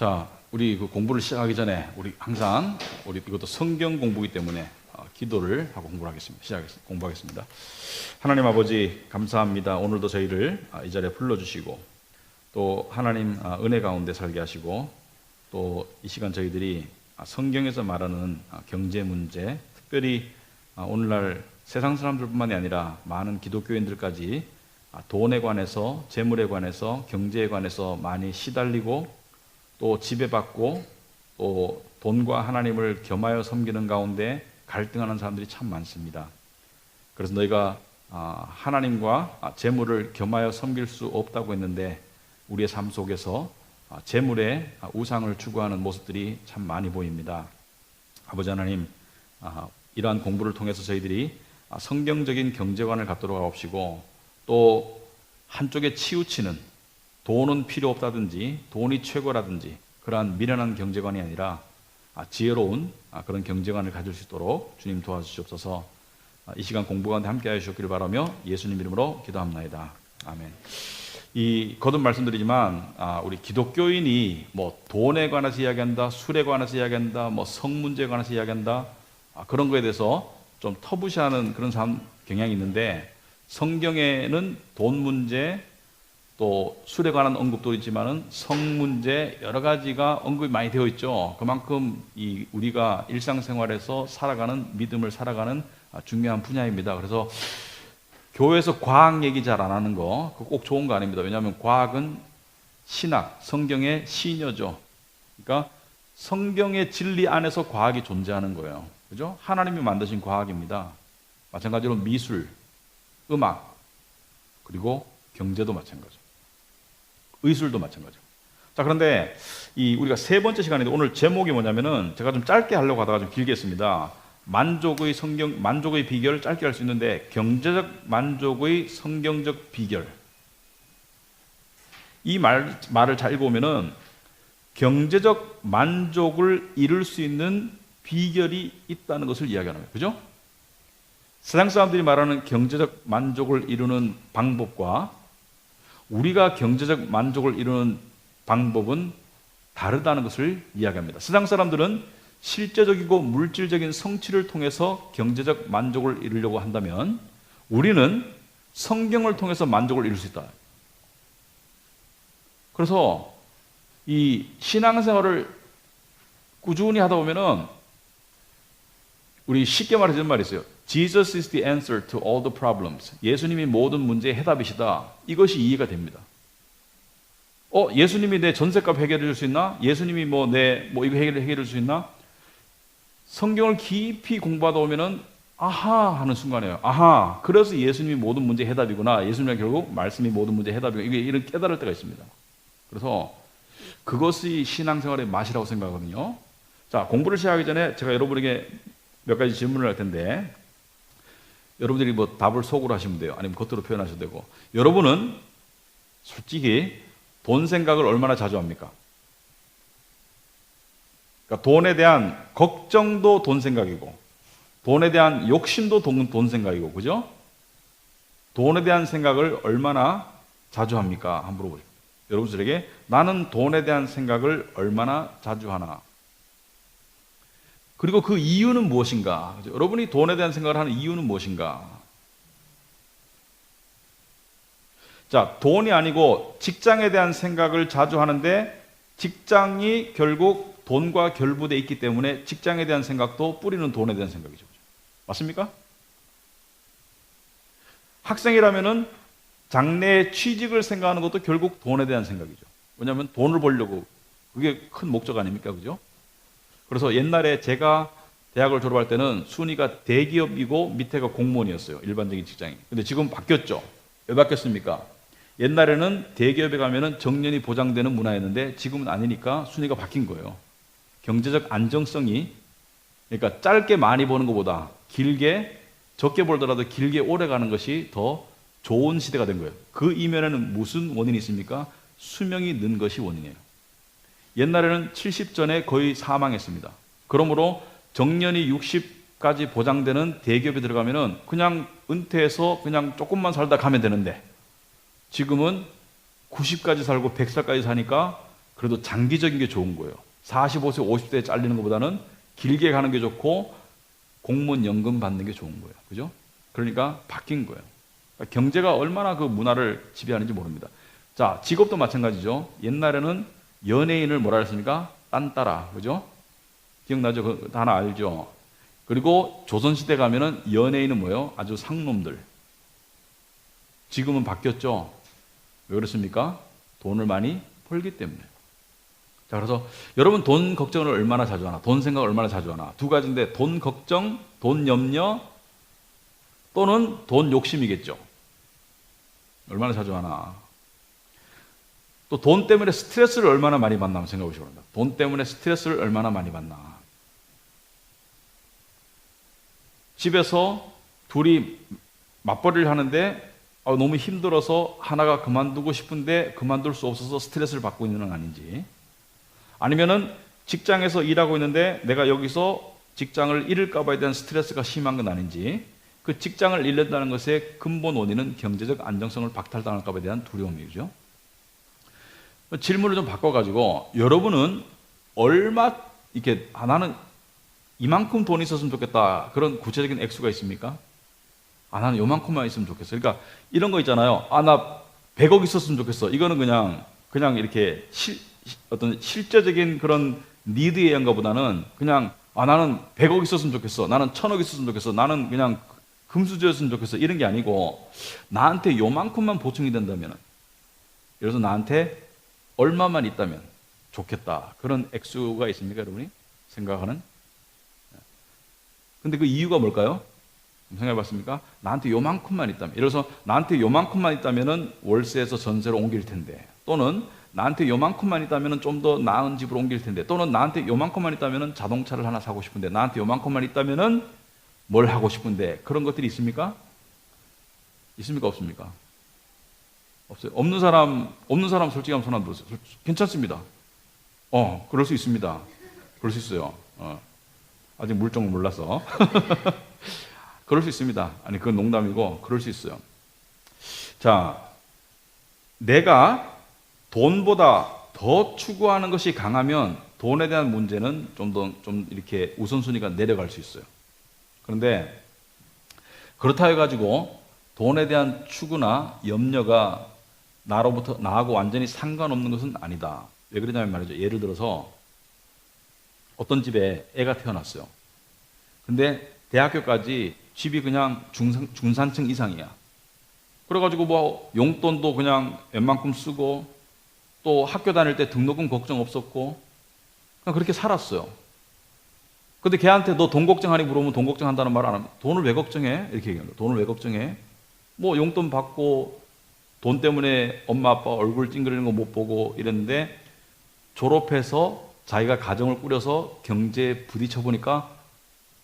자, 우리 그 공부를 시작하기 전에 우리 항상 이것도 성경 공부이기 때문에 기도를 하고 공부하겠습니다. 하나님 아버지 감사합니다. 오늘도 저희를 이 자리에 불러주시고 또 하나님 은혜 가운데 살게 하시고 또 이 시간 저희들이 성경에서 말하는 경제 문제, 특별히 오늘날 세상 사람들뿐만이 아니라 많은 기독교인들까지 돈에 관해서, 재물에 관해서, 경제에 관해서 많이 시달리고 또 지배받고 또 돈과 하나님을 겸하여 섬기는 가운데 갈등하는 사람들이 참 많습니다. 그래서 너희가 하나님과 재물을 겸하여 섬길 수 없다고 했는데 우리의 삶 속에서 재물에 우상을 추구하는 모습들이 참 많이 보입니다. 아버지 하나님, 이러한 공부를 통해서 저희들이 성경적인 경제관을 갖도록 하옵시고 또 한쪽에 치우치는 돈은 필요 없다든지 돈이 최고라든지 그러한 미련한 경제관이 아니라 지혜로운 그런 경제관을 가질 수 있도록 주님 도와주시옵소서. 이 시간 공부 가운데 함께 하시옵기를 바라며 예수님 이름으로 기도합나이다. 아멘. 거듭 말씀드리지만 우리 기독교인이 뭐 돈에 관해서 이야기한다, 술에 관해서 이야기한다, 뭐 성 문제에 관해서 이야기한다, 그런 거에 대해서 좀 터부시하는 그런 경향이 있는데 성경에는 돈 문제 또 술에 관한 언급도 있지만은 성 문제 여러 가지가 언급이 많이 되어 있죠. 그만큼 우리가 일상생활에서 살아가는 믿음을 살아가는 중요한 분야입니다. 그래서 교회에서 과학 얘기 잘 안 하는 거 그거 꼭 좋은 거 아닙니다. 왜냐하면 과학은 신학, 성경의 시녀죠. 그러니까 성경의 진리 안에서 과학이 존재하는 거예요. 그죠? 하나님이 만드신 과학입니다. 마찬가지로 미술, 음악, 그리고 경제도 마찬가지. 의술도 마찬가지. 자, 그런데 우리가 세 번째 시간인데 오늘 제목이 뭐냐면은 제가 좀 짧게 하려고 하다가 좀 길게 했습니다. 만족의 비결을 짧게 할 수 있는데 경제적 만족의 성경적 비결. 이 말을 잘 읽어보면은 경제적 만족을 이룰 수 있는 비결이 있다는 것을 이야기하는 거예요. 그죠? 세상 사람들이 말하는 경제적 만족을 이루는 방법과 우리가 경제적 만족을 이루는 방법은 다르다는 것을 이야기합니다. 세상 사람들은 실제적이고 물질적인 성취를 통해서 경제적 만족을 이루려고 한다면 우리는 성경을 통해서 만족을 이룰 수 있다. 그래서 이 신앙생활을 꾸준히 하다 보면은 우리 쉽게 말해서 이런 말이 있어요. Jesus is the answer to all the problems. 예수님이 모든 문제의 해답이시다. 이것이 이해가 됩니다. 예수님이 내 전셋값 해결해 줄 수 있나? 예수님이 이거 해결해 줄 수 있나? 성경을 깊이 공부하다 보면은 아하 하는 순간이에요. 아하, 그래서 예수님이 모든 문제의 해답이구나. 예수님이 결국 말씀이 모든 문제의 해답이구나. 이런 깨달을 때가 있습니다. 그래서 그것이 신앙생활의 맛이라고 생각하거든요. 자, 공부를 시작하기 전에 제가 여러분에게 몇 가지 질문을 할 텐데 여러분들이 뭐 답을 속으로 하시면 돼요. 아니면 겉으로 표현하셔도 되고. 여러분은 솔직히 돈 생각을 얼마나 자주 합니까? 그러니까 돈에 대한 걱정도 돈 생각이고 돈에 대한 욕심도 돈 생각이고, 그죠? 돈에 대한 생각을 얼마나 자주 합니까? 한번 물어보세요. 여러분들에게 나는 돈에 대한 생각을 얼마나 자주 하나? 그리고 그 이유는 무엇인가? 그죠? 여러분이 돈에 대한 생각을 하는 이유는 무엇인가? 자, 돈이 아니고 직장에 대한 생각을 자주 하는데 직장이 결국 돈과 결부되어 있기 때문에 직장에 대한 생각도 뿌리는 돈에 대한 생각이죠. 맞습니까? 학생이라면은 장래의 취직을 생각하는 것도 결국 돈에 대한 생각이죠. 왜냐하면 돈을 벌려고 그게 큰 목적 아닙니까? 그죠? 그래서 옛날에 제가 대학을 졸업할 때는 순위가 대기업이고 밑에가 공무원이었어요. 일반적인 직장이. 근데 지금 바뀌었죠. 왜 바뀌었습니까? 옛날에는 대기업에 가면은 정년이 보장되는 문화였는데 지금은 아니니까 순위가 바뀐 거예요. 경제적 안정성이, 그러니까 짧게 많이 버는 것보다 길게, 적게 벌더라도 길게 오래 가는 것이 더 좋은 시대가 된 거예요. 그 이면에는 무슨 원인이 있습니까? 수명이 는 것이 원인이에요. 옛날에는 70 전에 거의 사망했습니다. 그러므로 정년이 60까지 보장되는 대기업에 들어가면은 그냥 은퇴해서 그냥 조금만 살다 가면 되는데 지금은 90까지 살고 100살까지 사니까 그래도 장기적인 게 좋은 거예요. 45세, 50세에 잘리는 것보다는 길게 가는 게 좋고 공무원 연금 받는 게 좋은 거예요. 그죠? 그러니까 바뀐 거예요. 그러니까 경제가 얼마나 그 문화를 지배하는지 모릅니다. 자, 직업도 마찬가지죠. 옛날에는 연예인을 뭐라 했습니까? 딴따라. 그죠? 기억나죠? 그 하나 알죠? 그리고 조선시대 가면은 연예인은 뭐예요? 아주 상놈들. 지금은 바뀌었죠? 왜 그렇습니까? 돈을 많이 벌기 때문에. 자, 그래서 여러분 돈 걱정을 얼마나 자주 하나? 돈 생각을 얼마나 자주 하나? 두 가지인데 돈 걱정, 돈 염려 또는 돈 욕심이겠죠. 얼마나 자주 하나? 또 돈 때문에 스트레스를 얼마나 많이 받나 한번 생각해 보시기 바랍니다. 돈 때문에 스트레스를 얼마나 많이 받나? 집에서 둘이 맞벌이를 하는데 너무 힘들어서 하나가 그만두고 싶은데 그만둘 수 없어서 스트레스를 받고 있는 건 아닌지, 아니면은 직장에서 일하고 있는데 내가 여기서 직장을 잃을까 봐에 대한 스트레스가 심한 건 아닌지, 그 직장을 잃는다는 것의 근본 원인은 경제적 안정성을 박탈당할까 봐에 대한 두려움이죠. 질문을 좀 바꿔가지고 여러분은 얼마 이렇게 나는 이만큼 돈이 있었으면 좋겠다 그런 구체적인 액수가 있습니까? 나는 요만큼만 있으면 좋겠어. 그러니까 이런 거 있잖아요. 나 100억 있었으면 좋겠어. 이거는 그냥 이렇게 어떤 실제적인 그런 니드에 의한 것보다는 그냥 나는 100억 있었으면 좋겠어. 나는 1000억 있었으면 좋겠어. 나는 그냥 금수저였으면 좋겠어. 이런 게 아니고 나한테 요만큼만 보충이 된다면, 예를 들어서 나한테 얼마만 있다면 좋겠다. 그런 액수가 있습니까, 여러분이 생각하는? 근데 그 이유가 뭘까요? 생각해 봤습니까? 나한테 요만큼만 있다면, 예를 들어서 나한테 요만큼만 있다면은 월세에서 전세로 옮길 텐데, 또는 나한테 요만큼만 있다면은 좀 더 나은 집으로 옮길 텐데, 또는 나한테 요만큼만 있다면은 자동차를 하나 사고 싶은데, 나한테 요만큼만 있다면은 뭘 하고 싶은데, 그런 것들이 있습니까? 있습니까? 없습니까? 없어요. 없는 사람 솔직히 한번 손 안 들어주세요. 괜찮습니다. 그럴 수 있습니다. 그럴 수 있어요. 아직 물정을 몰라서. 그럴 수 있습니다. 아니, 그건 농담이고, 그럴 수 있어요. 자, 내가 돈보다 더 추구하는 것이 강하면 돈에 대한 문제는 좀 이렇게 우선순위가 내려갈 수 있어요. 그런데 그렇다 해가지고 돈에 대한 추구나 염려가 나하고 완전히 상관없는 것은 아니다. 왜 그러냐면 말이죠. 예를 들어서 어떤 집에 애가 태어났어요. 근데 대학교까지 집이 그냥 중산층 이상이야. 그래가지고 뭐 용돈도 그냥 웬만큼 쓰고, 또 학교 다닐 때 등록금 걱정 없었고, 그냥 그렇게 살았어요. 근데 걔한테 너 돈 걱정하니 물어보면 돈 걱정한다는 말 안 하면, 돈을 왜 걱정해? 이렇게 얘기합니다. 돈을 왜 걱정해? 뭐 용돈 받고 돈 때문에 엄마 아빠 얼굴 찡그리는 거 못 보고 이랬는데, 졸업해서 자기가 가정을 꾸려서 경제에 부딪혀 보니까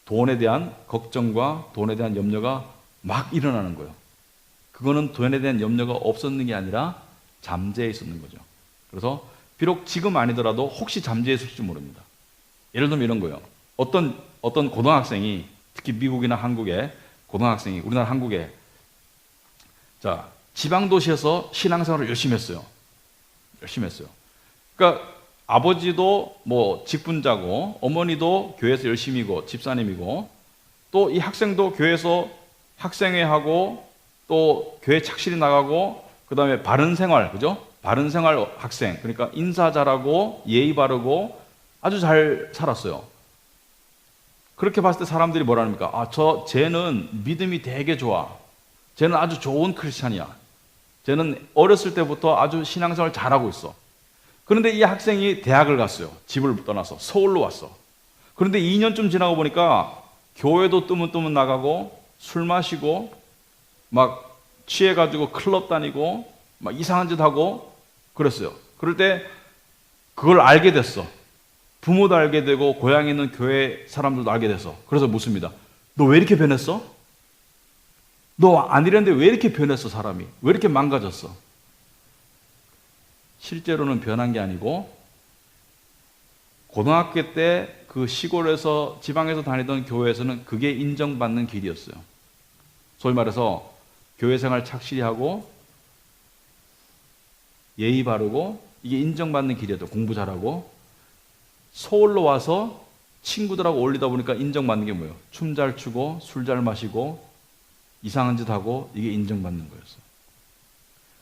돈에 대한 걱정과 돈에 대한 염려가 막 일어나는 거예요. 그거는 돈에 대한 염려가 없었는 게 아니라 잠재해 있었는 거죠. 그래서 비록 지금 아니더라도 혹시 잠재해 있을지 모릅니다. 예를 들면 이런 거예요. 어떤 고등학생이, 특히 미국이나 한국에 고등학생이, 우리나라 한국에, 자, 지방 도시에서 신앙생활을 열심히 했어요. 그러니까 아버지도 뭐 직분자고, 어머니도 교회에서 열심히고 집사님이고, 또 이 학생도 교회에서 학생회하고, 또 교회 착실히 나가고, 그 다음에 바른 생활, 그죠? 바른 생활 학생, 그러니까 인사 잘하고 예의 바르고 아주 잘 살았어요. 그렇게 봤을 때 사람들이 뭐라 합니까? 쟤는 믿음이 되게 좋아. 쟤는 아주 좋은 크리스찬이야. 쟤는 어렸을 때부터 아주 신앙생활 잘하고 있어. 그런데 이 학생이 대학을 갔어요. 집을 떠나서 서울로 왔어. 그런데 2년쯤 지나고 보니까 교회도 뜨문뜨문 나가고 술 마시고 막 취해가지고 클럽 다니고 막 이상한 짓 하고 그랬어요. 그럴 때 그걸 알게 됐어. 부모도 알게 되고 고향에 있는 교회 사람들도 알게 돼서. 그래서 묻습니다. 너 왜 이렇게 변했어? 너 안 이랬는데 왜 이렇게 변했어, 사람이? 왜 이렇게 망가졌어? 실제로는 변한 게 아니고, 고등학교 때 그 시골에서 지방에서 다니던 교회에서는 그게 인정받는 길이었어요. 소위 말해서 교회 생활 착실히 하고 예의 바르고 이게 인정받는 길이었죠. 공부 잘하고 서울로 와서 친구들하고 어울리다 보니까 인정받는 게 뭐예요? 춤 잘 추고 술 잘 마시고 이상한 짓 하고 이게 인정받는 거였어요.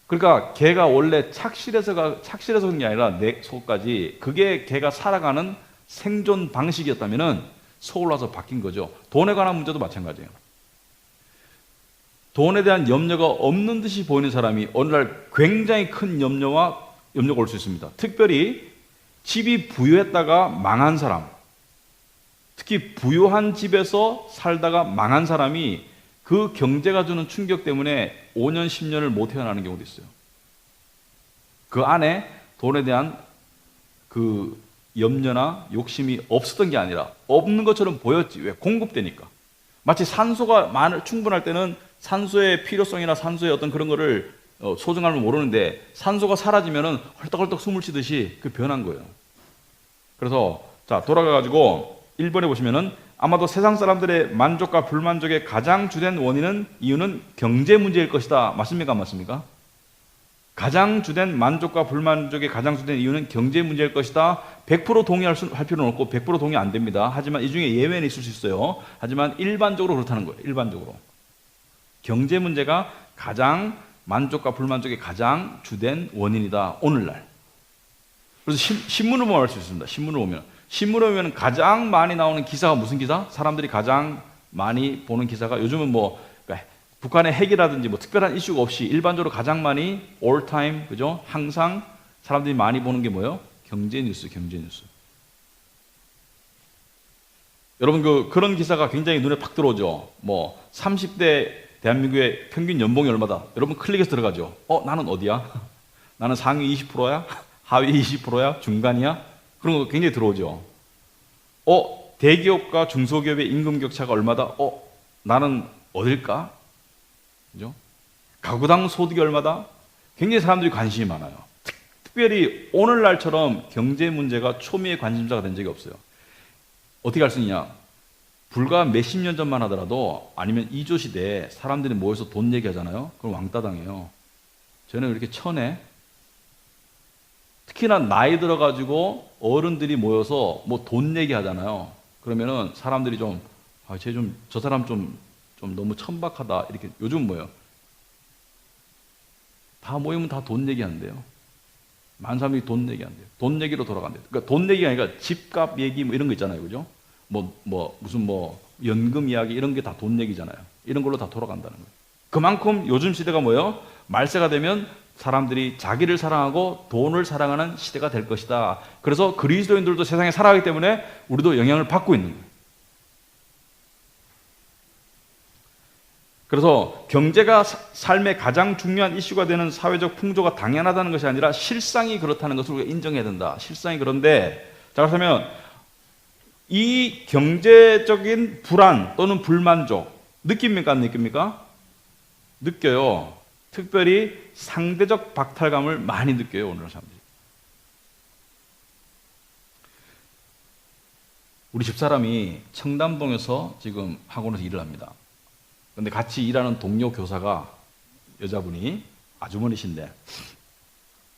그러니까 걔가 원래 착실해서 그런 게 아니라 내 속까지 그게 걔가 살아가는 생존 방식이었다면은 서울 와서 바뀐 거죠. 돈에 관한 문제도 마찬가지예요. 돈에 대한 염려가 없는 듯이 보이는 사람이 어느 날 굉장히 큰 염려가 올 수 있습니다. 특별히 집이 부유했다가 망한 사람, 특히 부유한 집에서 살다가 망한 사람이 그 경제가 주는 충격 때문에 5년, 10년을 못 태어나는 경우도 있어요. 그 안에 돈에 대한 그 염려나 욕심이 없었던 게 아니라 없는 것처럼 보였지. 왜? 공급되니까. 마치 산소가 충분할 때는 산소의 필요성이나 산소의 어떤 그런 거를 소중함을 모르는데 산소가 사라지면은 헐떡헐떡 숨을 쉬듯이 그 변한 거예요. 그래서 자, 돌아가가지고 1번에 보시면은 아마도 세상 사람들의 만족과 불만족의 가장 주된 이유는 경제 문제일 것이다. 맞습니까? 안 맞습니까? 가장 주된 만족과 불만족의 가장 주된 이유는 경제 문제일 것이다. 100% 동의할 필요는 없고 100% 동의 안 됩니다. 하지만 이 중에 예외는 있을 수 있어요. 하지만 일반적으로 그렇다는 거예요. 일반적으로. 경제 문제가 가장 만족과 불만족의 가장 주된 원인이다. 오늘날. 그래서 신문을 보면 알 수 있습니다. 신문을 보면 가장 많이 나오는 기사가 무슨 기사? 사람들이 가장 많이 보는 기사가 요즘은 그러니까 북한의 핵이라든지 특별한 이슈가 없이 일반적으로 가장 많이 all time, 그죠? 항상 사람들이 많이 보는 게 뭐예요? 경제 뉴스. 여러분 그런 기사가 굉장히 눈에 팍 들어오죠. 30대 대한민국의 평균 연봉이 얼마다? 여러분 클릭해서 들어가죠. 나는 어디야? 나는 상위 20%야? 하위 20%야? 중간이야? 그런 거 굉장히 들어오죠. 대기업과 중소기업의 임금 격차가 얼마다? 나는 어딜까? 그죠? 가구당 소득이 얼마다? 굉장히 사람들이 관심이 많아요. 특별히 오늘날처럼 경제 문제가 초미의 관심사가 된 적이 없어요. 어떻게 할 수 있냐? 불과 몇십 년 전만 하더라도 아니면 이조 시대에 사람들이 모여서 돈 얘기하잖아요. 그럼 왕따 당해요. 저는 이렇게 천에 특히나 나이 들어가지고 어른들이 모여서 돈 얘기하잖아요. 그러면은 사람들이 저 사람 좀 너무 천박하다. 이렇게 요즘 뭐예요? 다 모이면 다 돈 얘기하는데요. 많은 사람들이 돈 얘기한대요. 돈 얘기로 돌아간대요. 그러니까 돈 얘기가 아니라 집값 얘기 이런 거 있잖아요. 그죠? 무슨 연금 이야기 이런 게 다 돈 얘기잖아요. 이런 걸로 다 돌아간다는 거예요. 그만큼 요즘 시대가 뭐예요? 말세가 되면 사람들이 자기를 사랑하고 돈을 사랑하는 시대가 될 것이다. 그래서 그리스도인들도 세상에 살아가기 때문에 우리도 영향을 받고 있는 거예요. 그래서 경제가 삶의 가장 중요한 이슈가 되는 사회적 풍조가 당연하다는 것이 아니라 실상이 그렇다는 것을 우리가 인정해야 된다. 실상이 그런데 자, 그렇다면 이 경제적인 불안 또는 불만족 느낍니까? 안 느낍니까? 느껴요. 특별히 상대적 박탈감을 많이 느껴요. 오늘 사람들이. 우리 집사람이 청담동에서 지금 학원에서 일을 합니다. 그런데 같이 일하는 동료 교사가 여자분이 아주머니신데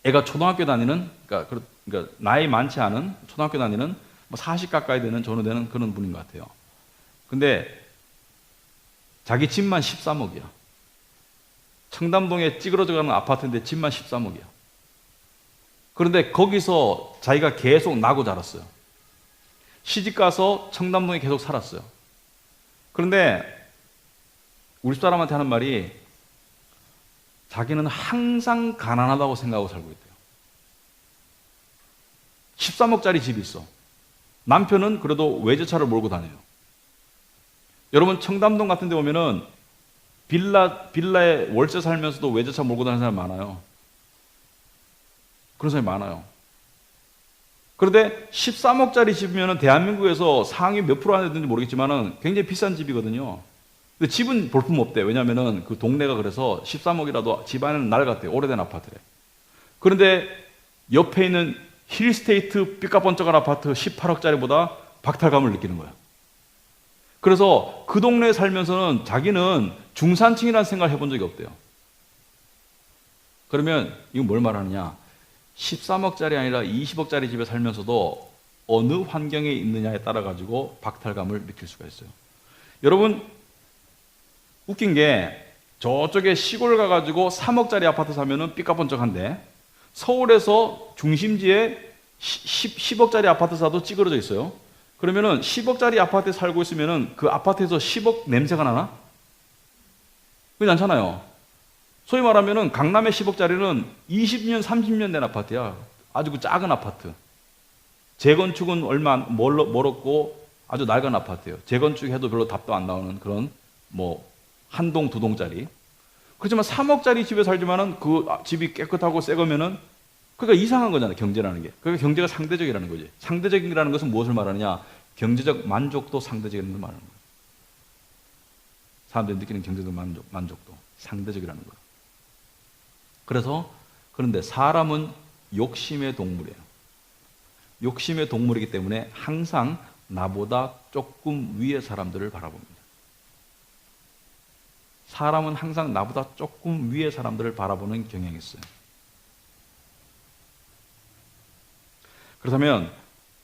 애가 초등학교 다니는 그러니까 나이 많지 않은 초등학교 다니는 40 가까이 되는 전후 되는 그런 분인 것 같아요. 근데 자기 집만 13억이야. 청담동에 찌그러져가는 아파트인데 집만 13억이야. 그런데 거기서 자기가 계속 나고 자랐어요. 시집가서 청담동에 계속 살았어요. 그런데 우리 사람한테 하는 말이 자기는 항상 가난하다고 생각하고 살고 있대요. 13억짜리 집이 있어. 남편은 그래도 외제차를 몰고 다녀요. 여러분 청담동 같은 데 오면은 빌라에 월세 살면서도 외제차 몰고 다니는 사람 많아요. 그런 사람이 많아요. 그런데 13억짜리 집이면 대한민국에서 상위 몇 프로 안에 드는지 모르겠지만은 굉장히 비싼 집이거든요. 근데 집은 볼품 없대. 왜냐면은 그 동네가 그래서 13억이라도 집 안에는 낡았대요. 오래된 아파트래. 그런데 옆에 있는 힐스테이트 삐까번쩍한 아파트 18억짜리보다 박탈감을 느끼는 거야. 그래서 그 동네에 살면서는 자기는 중산층이라는 생각을 해본 적이 없대요. 그러면 이건 뭘 말하느냐? 13억짜리 아니라 20억짜리 집에 살면서도 어느 환경에 있느냐에 따라 가지고 박탈감을 느낄 수가 있어요. 여러분, 웃긴 게 저쪽에 시골 가가지고 3억짜리 아파트 사면은 삐까번쩍한데 서울에서 중심지에 10억짜리 아파트 사도 찌그러져 있어요. 그러면은 10억짜리 아파트에 살고 있으면은 그 아파트에서 10억 냄새가 나나? 그렇지 않잖아요. 소위 말하면은 강남의 10억짜리는 20년, 30년 된 아파트야. 아주 그 작은 아파트. 재건축은 얼마 멀었고 아주 낡은 아파트예요. 재건축해도 별로 답도 안 나오는 그런 뭐 한 동, 두 동짜리. 그렇지만 3억짜리 집에 살지만은 그 집이 깨끗하고 새 거면은 그러니까 이상한 거잖아요. 경제라는 게. 그러니까 경제가 상대적이라는 거지. 상대적이라는 것은 무엇을 말하느냐? 경제적 만족도 상대적인 걸 말하는 거예요. 사람들이 느끼는 경제적 만족도 상대적이라는 거예요. 그런데 사람은 욕심의 동물이에요. 욕심의 동물이기 때문에 항상 나보다 조금 위의 사람들을 바라봅니다. 사람은 항상 나보다 조금 위의 사람들을 바라보는 경향이 있어요. 그렇다면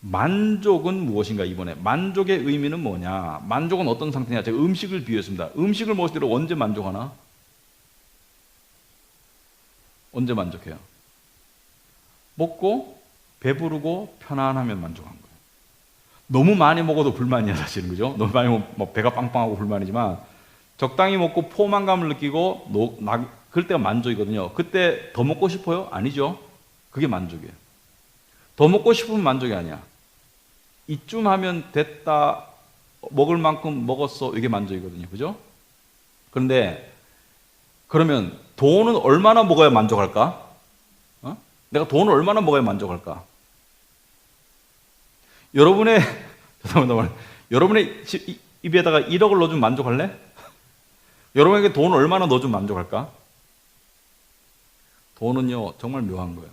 만족은 무엇인가? 이번에 만족의 의미는 뭐냐? 만족은 어떤 상태냐? 제가 음식을 비유했습니다. 음식을 먹을 때 언제 만족하나? 언제 만족해요? 먹고 배부르고 편안하면 만족한 거예요. 너무 많이 먹어도 불만이야, 사실은. 그죠? 너무 많이 먹으면 배가 빵빵하고 불만이지만 적당히 먹고 포만감을 느끼고 그럴 때가 만족이거든요. 그때 더 먹고 싶어요? 아니죠. 그게 만족이에요. 더 먹고 싶으면 만족이 아니야. 이쯤 하면 됐다, 먹을 만큼 먹었어, 이게 만족이거든요. 그죠? 그런데 그러면 돈은 얼마나 먹어야 만족할까? 내가 돈을 얼마나 먹어야 만족할까? 여러분의 입에다가 1억을 넣어주면 만족할래? 여러분에게 돈을 얼마나 넣어주면 만족할까? 돈은요, 정말 묘한 거예요.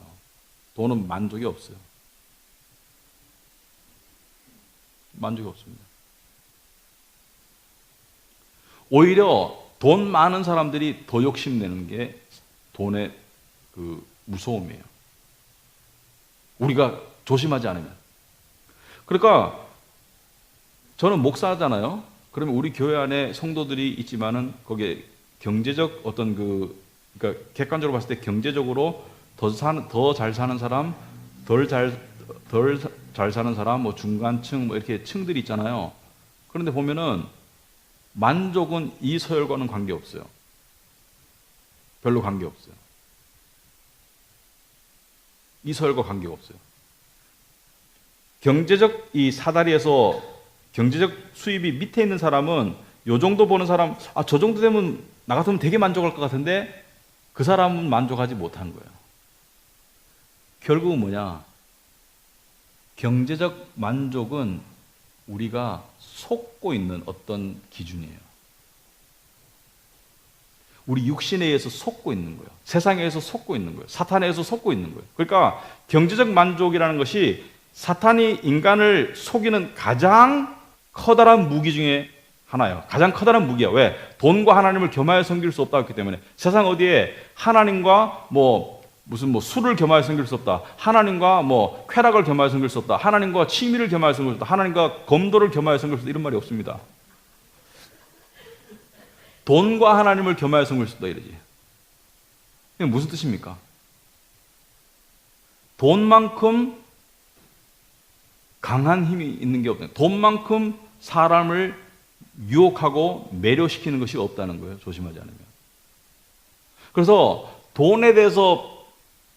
돈은 만족이 없어요. 만족이 없습니다. 오히려 돈 많은 사람들이 더 욕심내는 게 돈의 그 무서움이에요. 우리가 조심하지 않으면. 그러니까 저는 목사잖아요. 그러면 우리 교회 안에 성도들이 있지만은 거기에 경제적 어떤 그러니까 객관적으로 봤을 때 경제적으로 더 잘 사는 사람, 덜 잘 사는 사람, 뭐 중간층 뭐 이렇게 층들이 있잖아요. 그런데 보면은 만족은 이 서열과는 관계 없어요. 별로 관계 없어요. 이 서열과 관계가 없어요. 경제적 이 사다리에서 경제적 수입이 밑에 있는 사람은 요 정도 버는 사람, 저 정도 되면 나 같으면 되게 만족할 것 같은데 그 사람은 만족하지 못한 거예요. 결국은 뭐냐? 경제적 만족은 우리가 속고 있는 어떤 기준이에요. 우리 육신에 의해서 속고 있는 거예요. 세상에 의해서 속고 있는 거예요. 사탄에 의해서 속고 있는 거예요. 그러니까 경제적 만족이라는 것이 사탄이 인간을 속이는 가장 커다란 무기 중에 하나예요. 가장 커다란 무기야. 왜? 돈과 하나님을 겸하여 섬길 수 없다고 했기 때문에. 세상 어디에 하나님과 무슨 술을 겸하여 섬길 수 없다. 하나님과 쾌락을 겸하여 섬길 수 없다. 하나님과 취미를 겸하여 섬길 수 없다. 하나님과 검도를 겸하여 섬길 수 없다. 이런 말이 없습니다. 돈과 하나님을 겸하여 섬길 수 없다 이러지. 이게 무슨 뜻입니까? 돈만큼 강한 힘이 있는 게 없다. 돈만큼 사람을 유혹하고 매료시키는 것이 없다는 거예요. 조심하지 않으면. 그래서 돈에 대해서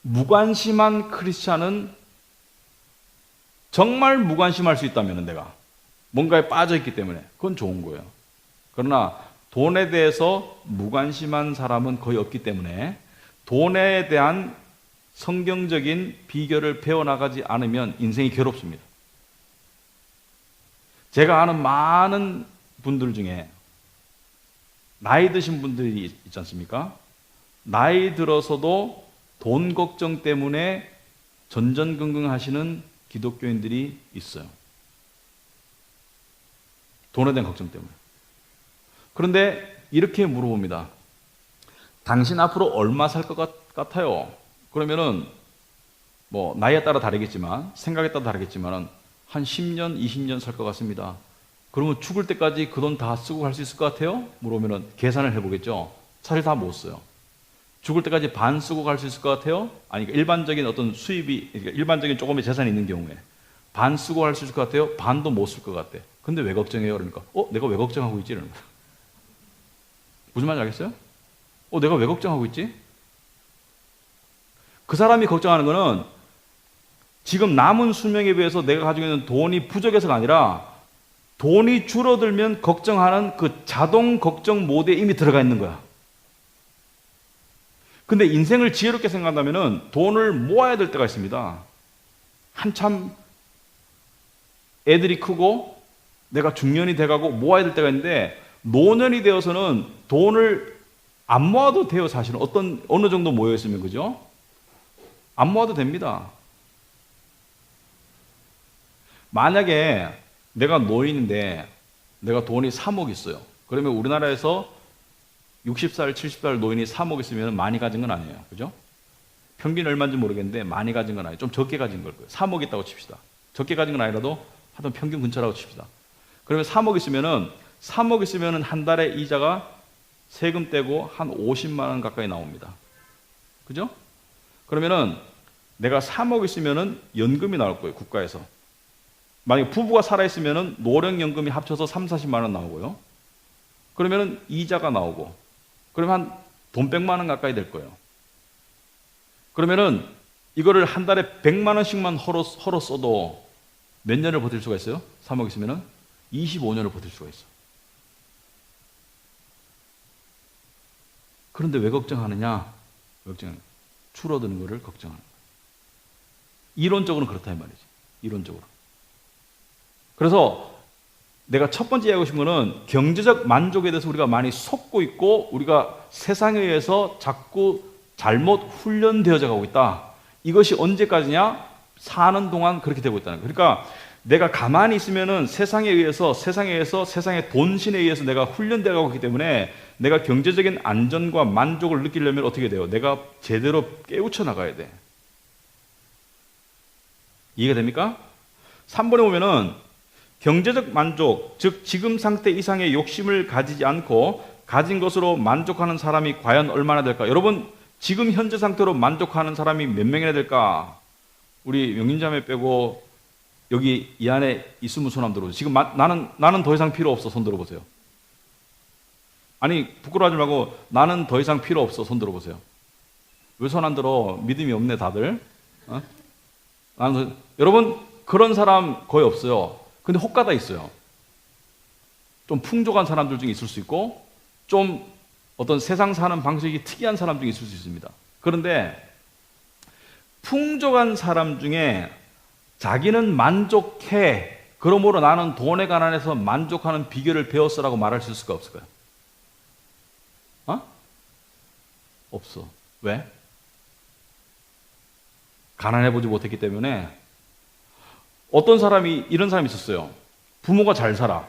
무관심한 크리스찬은 정말 무관심할 수 있다면 내가 뭔가에 빠져있기 때문에 그건 좋은 거예요. 그러나 돈에 대해서 무관심한 사람은 거의 없기 때문에 돈에 대한 성경적인 비결을 배워나가지 않으면 인생이 괴롭습니다. 제가 아는 많은 분들 중에 나이 드신 분들이 있지 않습니까? 나이 들어서도 돈 걱정 때문에 전전긍긍 하시는 기독교인들이 있어요. 돈에 대한 걱정 때문에. 그런데 이렇게 물어봅니다. 당신 앞으로 얼마 살 것 같아요? 그러면은 뭐 나이에 따라 다르겠지만 생각에 따라 다르겠지만 한 10년, 20년 살 것 같습니다. 그러면 죽을 때까지 그 돈 다 쓰고 갈 수 있을 것 같아요? 물어보면 계산을 해보겠죠. 사실 다 못 써요. 죽을 때까지 반 쓰고 갈 수 있을 것 같아요? 아니, 그러니까 일반적인 어떤 수입이, 그러니까 일반적인 조금의 재산이 있는 경우에 반 쓰고 갈 수 있을 것 같아요? 반도 못 쓸 것 같아. 근데 왜 걱정해요? 그러니까, 내가 왜 걱정하고 있지? 이러는 거야. 무슨 말인지 알겠어요? 내가 왜 걱정하고 있지? 그 사람이 걱정하는 거는 지금 남은 수명에 비해서 내가 가지고 있는 돈이 부족해서가 아니라 돈이 줄어들면 걱정하는 그 자동 걱정 모드에 이미 들어가 있는 거야. 근데 인생을 지혜롭게 생각한다면 돈을 모아야 될 때가 있습니다. 한참 애들이 크고 내가 중년이 돼가고 모아야 될 때가 있는데 노년이 되어서는 돈을 안 모아도 돼요. 사실은 어느 정도 모여 있으면, 그죠? 안 모아도 됩니다. 만약에 내가 노인인데 내가 돈이 3억 있어요. 그러면 우리나라에서 60살, 70살 노인이 3억 있으면 많이 가진 건 아니에요. 그죠? 평균 얼마인지 모르겠는데 많이 가진 건 아니에요. 좀 적게 가진 걸 거예요. 3억 있다고 칩시다. 적게 가진 건 아니라도 하여튼 평균 근처라고 칩시다. 그러면 3억 있으면은 한 달에 이자가 세금 떼고 한 50만 원 가까이 나옵니다. 그죠? 그러면은 내가 3억 있으면은 연금이 나올 거예요. 국가에서. 만약에 부부가 살아있으면은 노령연금이 합쳐서 3, 40만 원 나오고요. 그러면은 이자가 나오고, 그러면 한 돈 100만 원 가까이 될 거예요. 그러면은 이거를 한 달에 100만 원씩만 헐어 써도 몇 년을 버틸 수가 있어요? 3억 있으면은 25년을 버틸 수가 있어. 그런데 왜 걱정하느냐? 줄어드는 거를 걱정하는 거예요. 이론적으로는 그렇다 이 말이지. 이론적으로. 그래서 내가 첫 번째 이야기하고 싶은 거는 경제적 만족에 대해서 우리가 많이 속고 있고 우리가 세상에 의해서 자꾸 잘못 훈련되어져 가고 있다. 이것이 언제까지냐? 사는 동안 그렇게 되고 있다는 거예요. 그러니까 내가 가만히 있으면은 세상에 의해서 세상의 본신에 의해서 내가 훈련되어 가고 있기 때문에 내가 경제적인 안전과 만족을 느끼려면 어떻게 돼요? 내가 제대로 깨우쳐 나가야 돼. 이해가 됩니까? 3번에 보면은 경제적 만족, 즉 지금 상태 이상의 욕심을 가지지 않고 가진 것으로 만족하는 사람이 과연 얼마나 될까? 여러분, 지금 현재 상태로 만족하는 사람이 몇 명이나 될까? 우리 명인자매 빼고 여기 이 안에 있으면 손 한번 들어보세요. 지금 나는 더 이상 필요 없어. 손 들어보세요. 아니, 부끄러워하지 말고 나는 더 이상 필요 없어. 손 들어보세요. 왜 손 안 들어? 믿음이 없네 다들. 여러분, 그런 사람 거의 없어요. 근데 혹가다 있어요. 좀 풍족한 사람들 중에 있을 수 있고 좀 어떤 세상 사는 방식이 특이한 사람 중에 있을 수 있습니다. 그런데 풍족한 사람 중에 자기는 만족해, 그러므로 나는 돈에 관한해서 만족하는 비결을 배웠어라고 말할 수 있을까 없을까요? 없어. 왜? 가난해보지 못했기 때문에. 어떤 사람이 이런 사람이 있었어요. 부모가 잘 살아.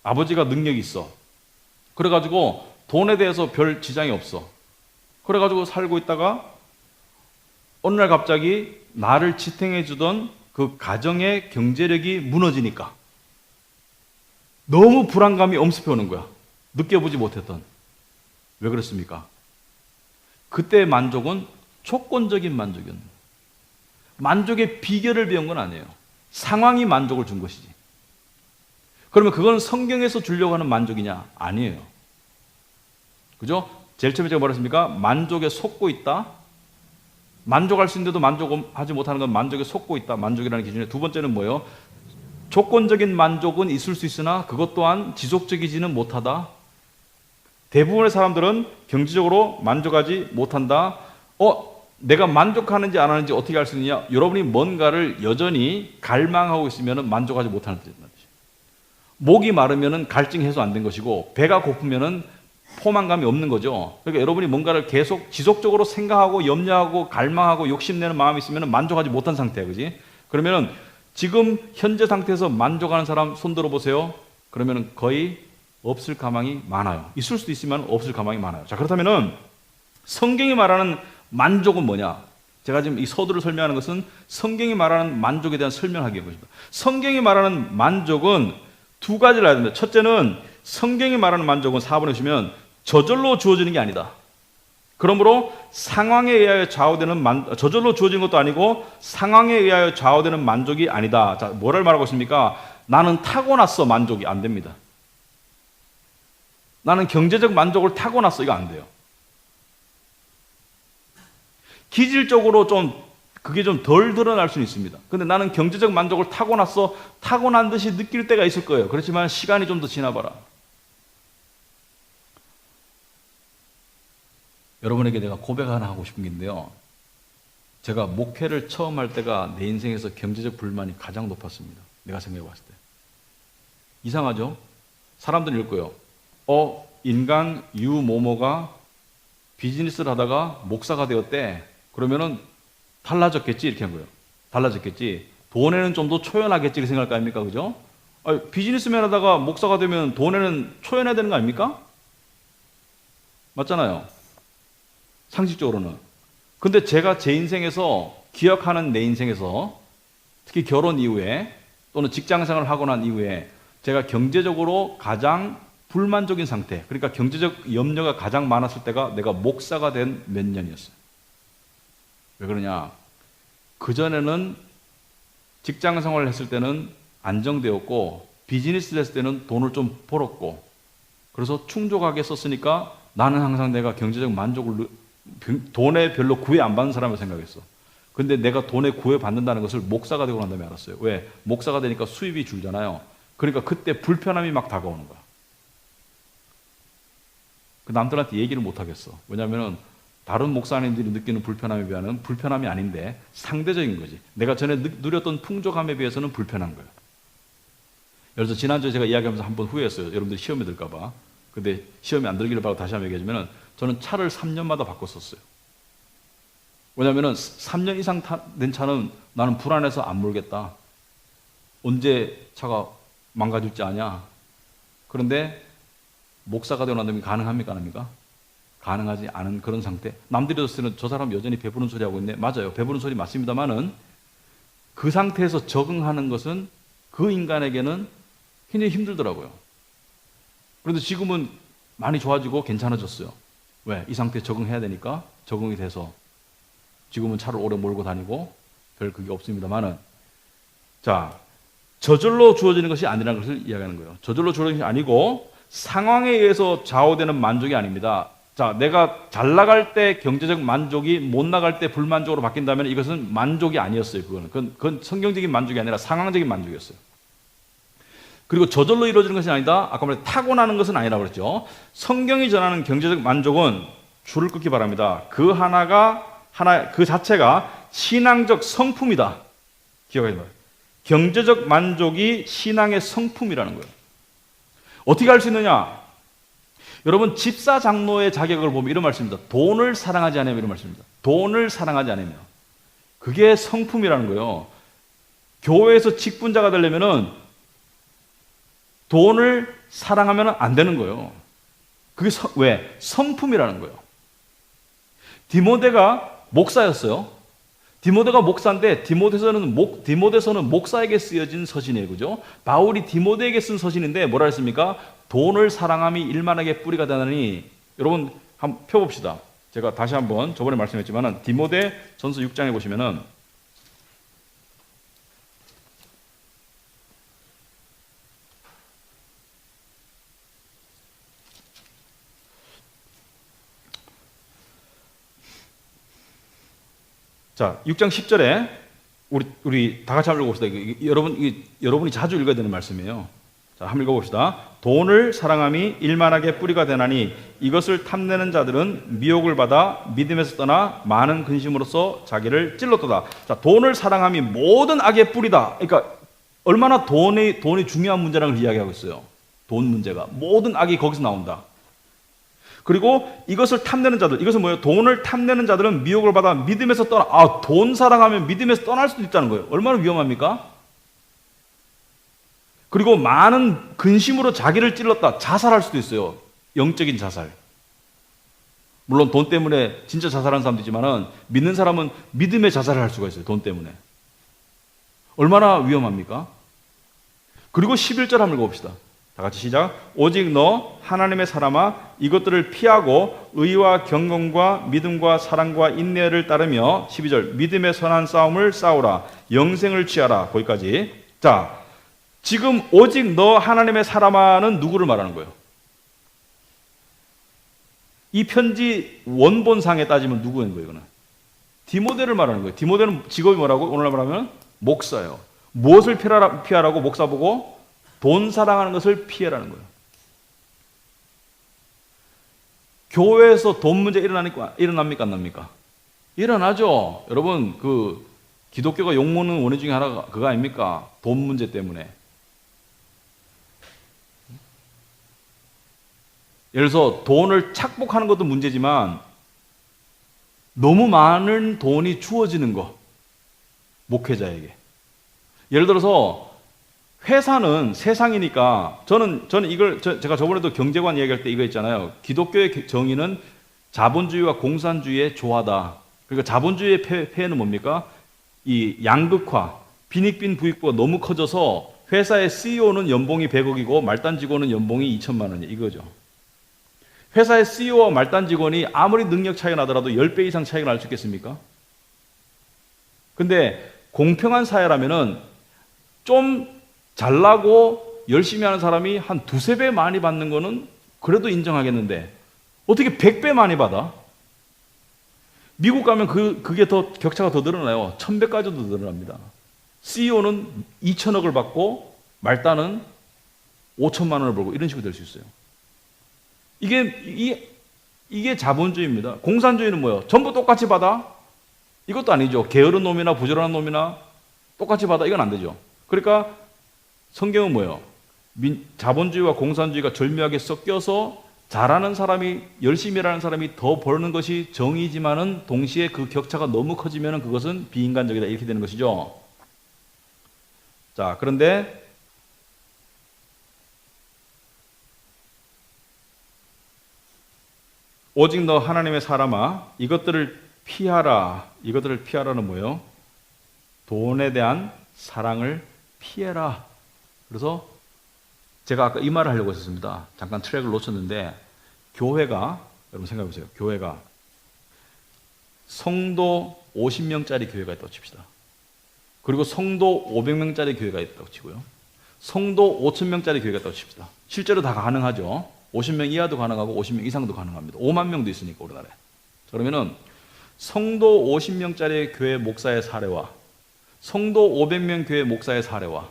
아버지가 능력이 있어. 그래가지고 돈에 대해서 별 지장이 없어. 그래가지고 살고 있다가 어느 날 갑자기 나를 지탱해 주던 그 가정의 경제력이 무너지니까 너무 불안감이 엄습해 오는 거야. 느껴보지 못했던. 왜 그랬습니까? 그때의 만족은 조건적인 만족이었는 거예요. 만족의 비결을 배운 건 아니에요. 상황이 만족을 준 것이지. 그러면 그건 성경에서 주려고 하는 만족이냐? 아니에요. 그죠? 제일 처음에 제가 뭐라 했습니까? 만족에 속고 있다. 만족할 수 있는데도 만족하지 못하는 건 만족에 속고 있다. 만족이라는 기준에. 두 번째는 뭐예요? 조건적인 만족은 있을 수 있으나 그것 또한 지속적이지는 못하다. 대부분의 사람들은 경제적으로 만족하지 못한다. 내가 만족하는지 안 하는지 어떻게 알 수 있느냐? 여러분이 뭔가를 여전히 갈망하고 있으면 만족하지 못하는 뜻이다. 목이 마르면 갈증이 해소 안 된 것이고 배가 고프면 포만감이 없는 거죠. 그러니까 여러분이 뭔가를 계속 지속적으로 생각하고 염려하고 갈망하고 욕심내는 마음이 있으면 만족하지 못한 상태야. 그지? 그러면 지금 현재 상태에서 만족하는 사람 손 들어보세요. 그러면 거의 없을 가망이 많아요. 있을 수도 있지만 없을 가망이 많아요. 자, 그렇다면 성경이 말하는 만족은 뭐냐? 제가 지금 이 서두를 설명하는 것은 성경이 말하는 만족에 대한 설명하기 위해서입니다. 성경이 말하는 만족은 두 가지를 해야 됩니다. 첫째는 성경이 말하는 만족은 4번에 보시면 저절로 주어지는 게 아니다. 그러므로 상황에 의하여 좌우되는 저절로 주어진 것도 아니고 상황에 의하여 좌우되는 만족이 아니다. 자, 뭐를 말하고 있습니까? 나는 타고났어. 만족이 안 됩니다. 나는 경제적 만족을 타고났어. 이거 안 돼요. 기질적으로 그게 좀 덜 드러날 수는 있습니다. 근데 나는 경제적 만족을 타고났어. 타고난 듯이 느낄 때가 있을 거예요. 그렇지만 시간이 좀 더 지나봐라. 여러분에게 내가 고백 하나 하고 싶은 게 있는데요. 제가 목회를 처음 할 때가 내 인생에서 경제적 불만이 가장 높았습니다. 내가 생각해 봤을 때. 이상하죠? 사람들이 이럴 거예요. 인간 유모모가 비즈니스를 하다가 목사가 되었대. 그러면은 달라졌겠지 이렇게 한 거예요. 달라졌겠지. 돈에는 좀 더 초연하겠지 이렇게 생각할 거 아닙니까? 그죠? 비즈니스맨 하다가 목사가 되면 돈에는 초연해야 되는 거 아닙니까? 맞잖아요. 상식적으로는. 근데 제가 제 인생에서 기억하는 내 인생에서 특히 결혼 이후에 또는 직장생활을 하고 난 이후에 제가 경제적으로 가장 불만족인 상태, 그러니까 경제적 염려가 가장 많았을 때가 내가 목사가 된 몇 년이었어요. 왜 그러냐? 그전에는 직장생활을 했을 때는 안정되었고 비즈니스를 했을 때는 돈을 좀 벌었고 그래서 충족하게 썼으니까 나는 항상 내가 경제적 만족을 돈에 별로 구애 안 받는 사람을 생각했어. 근데 내가 돈에 구애 받는다는 것을 목사가 되고 난 다음에 알았어요. 왜? 목사가 되니까 수입이 줄잖아요. 그러니까 그때 불편함이 막 다가오는 거야. 그 남들한테 얘기를 못 하겠어. 왜냐하면 다른 목사님들이 느끼는 불편함에 비하면 불편함이 아닌데 상대적인 거지. 내가 전에 누렸던 풍족함에 비해서는 불편한 거예요. 예를 들어서 지난주에 제가 이야기하면서 한번 후회했어요. 여러분들 시험에 들까 봐. 근데 시험에 안 들기를 바라고 다시 한번 얘기하자면 저는 차를 3년마다 바꿨었어요. 왜냐하면 3년 이상 된 차는 나는 불안해서 안 몰겠다. 언제 차가 망가질지 아냐. 그런데 목사가 되고 난 다음에 가능합니까? 안 합니까? 가능하지 않은 그런 상태. 남들이 봤을 때는 저 사람 여전히 배부른 소리 하고 있네. 맞아요. 배부른 소리 맞습니다만은 그 상태에서 적응하는 것은 그 인간에게는 굉장히 힘들더라고요. 그런데 지금은 많이 좋아지고 괜찮아졌어요. 왜? 이 상태에 적응해야 되니까 적응이 돼서 지금은 차를 오래 몰고 다니고 별 그게 없습니다만은 자, 저절로 주어지는 것이 아니라는 것을 이야기하는 거예요. 저절로 주어지는 것이 아니고 상황에 의해서 좌우되는 만족이 아닙니다. 자, 내가 잘 나갈 때 경제적 만족이 못 나갈 때 불만족으로 바뀐다면 이것은 만족이 아니었어요. 그건 성경적인 만족이 아니라 상황적인 만족이었어요. 그리고 저절로 이루어지는 것이 아니다. 아까 말한 타고나는 것은 아니라고 그랬죠. 성경이 전하는 경제적 만족은 줄을 끊기 바랍니다. 그 자체가 신앙적 성품이다. 기억하지 마세요. 경제적 만족이 신앙의 성품이라는 거예요. 어떻게 할 수 있느냐? 여러분 집사 장로의 자격을 보면 이런 말씀입니다. 돈을 사랑하지 않으면 이런 말씀입니다. 돈을 사랑하지 않으면 그게 성품이라는 거예요. 교회에서 직분자가 되려면은 돈을 사랑하면 안 되는 거예요. 그게 왜? 성품이라는 거예요. 디모데가 목사였어요. 디모데가 목사인데 디모데서는 목사에게 쓰여진 서신이에요. 그죠? 바울이 디모데에게 쓴 서신인데 뭐라 했습니까? 돈을 사랑함이 일만하게 뿌리가 되나니. 여러분 한번 펴봅시다. 제가 다시 한번 저번에 말씀했지만 디모데 전서 6장에 보시면은 자, 6장 10절에 우리 다 같이 한번 읽어봅시다. 여러분이 자주 읽어야 되는 말씀이에요. 자, 한번 읽어봅시다. 돈을 사랑함이 일만하게 뿌리가 되나니 이것을 탐내는 자들은 미혹을 받아 믿음에서 떠나 많은 근심으로써 자기를 찔렀도다. 자, 돈을 사랑함이 모든 악의 뿌리다. 그러니까 얼마나 돈이 중요한 문제라는 걸 이야기하고 있어요. 돈 문제가. 모든 악이 거기서 나온다. 그리고 이것을 탐내는 자들, 이것은 뭐예요? 돈을 탐내는 자들은 미혹을 받아 믿음에서 떠나. 돈 사랑하면 믿음에서 떠날 수도 있다는 거예요. 얼마나 위험합니까? 그리고 많은 근심으로 자기를 찔렀다. 자살할 수도 있어요. 영적인 자살. 물론 돈 때문에 진짜 자살하는 사람도 있지만은 믿는 사람은 믿음의 자살을 할 수가 있어요. 돈 때문에. 얼마나 위험합니까? 그리고 11절 한번 읽어봅시다. 다 같이 시작. 오직 너 하나님의 사람아 이것들을 피하고 의와 경건과 믿음과 사랑과 인내를 따르며 12절 믿음의 선한 싸움을 싸우라 영생을 취하라. 거기까지. 자, 지금 오직 너 하나님의 사람아는 누구를 말하는 거예요? 이 편지 원본상에 따지면 누구인 거예요? 이거는 디모데를 말하는 거예요. 디모데는 직업이 뭐라고? 오늘날 말하면 목사예요. 무엇을 피하라고 목사 보고? 돈 사랑하는 것을 피해라는 거예요. 교회에서 돈 문제 일어납니까? 안 납니까? 일어나죠. 여러분, 그 기독교가 욕먹는 원인 중에 하나가 그거 아닙니까? 돈 문제 때문에. 예를 들어서 돈을 착복하는 것도 문제지만 너무 많은 돈이 주어지는 거, 목회자에게. 예를 들어서 회사는 세상이니까 저는 이걸 제가 저번에도 경제관 얘기할 때 이거 있잖아요. 기독교의 정의는 자본주의와 공산주의의 조화다. 그러니까 자본주의의 폐해는 뭡니까? 이 양극화, 빈익빈 부익부가 너무 커져서 회사의 CEO는 연봉이 100억이고 말단 직원은 연봉이 2천만 원이에요. 이거죠. 회사의 CEO와 말단 직원이 아무리 능력 차이가 나더라도 10배 이상 차이가 날 수 있겠습니까? 근데 공평한 사회라면은 좀 잘나고 열심히 하는 사람이 한 두세 배 많이 받는 거는 그래도 인정하겠는데 어떻게 100배 많이 받아? 미국 가면 그게 더 격차가 더 늘어나요. 1000배까지도 늘어납니다. CEO는 2천억을 받고 말단은 5천만 원을 벌고 이런 식으로 될 수 있어요. 이게 자본주의입니다. 공산주의는 뭐예요? 전부 똑같이 받아? 이것도 아니죠. 게으른 놈이나 부지런한 놈이나 똑같이 받아? 이건 안 되죠. 그러니까 성경은 뭐예요? 자본주의와 공산주의가 절묘하게 섞여서 잘하는 사람이, 열심히 일하는 사람이 더 버는 것이 정의지만은 동시에 그 격차가 너무 커지면 그것은 비인간적이다. 이렇게 되는 것이죠. 자, 그런데 오직 너 하나님의 사람아 이것들을 피하라. 이것들을 피하라는 뭐예요? 돈에 대한 사랑을 피해라. 그래서 제가 아까 이 말을 하려고 했었습니다. 잠깐 트랙을 놓쳤는데 교회가, 여러분 생각해 보세요. 교회가 성도 50명짜리 교회가 있다고 칩시다. 그리고 성도 500명짜리 교회가 있다고 치고요. 성도 5,000명짜리 교회가 있다고 칩시다. 실제로 다 가능하죠. 50명 이하도 가능하고 50명 이상도 가능합니다. 5만 명도 있으니까 우리나라에. 그러면은 성도 50명짜리 교회 목사의 사례와 성도 500명 교회 목사의 사례와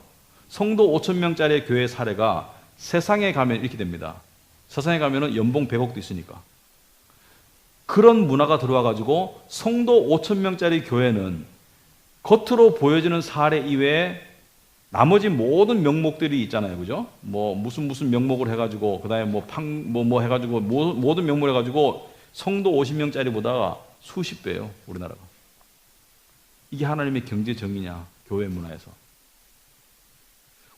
성도 5,000명짜리 교회 사례가 세상에 가면 이렇게 됩니다. 세상에 가면은 연봉 100억도 있으니까. 그런 문화가 들어와가지고 성도 5,000명짜리 교회는 겉으로 보여지는 사례 이외에 나머지 모든 명목들이 있잖아요. 그죠? 뭐 무슨 명목을 해가지고 그다음에 뭐 해가지고 모든 명목을 해가지고 성도 50명짜리보다 수십 배예요. 우리나라가. 이게 하나님의 경제 정의냐? 교회 문화에서.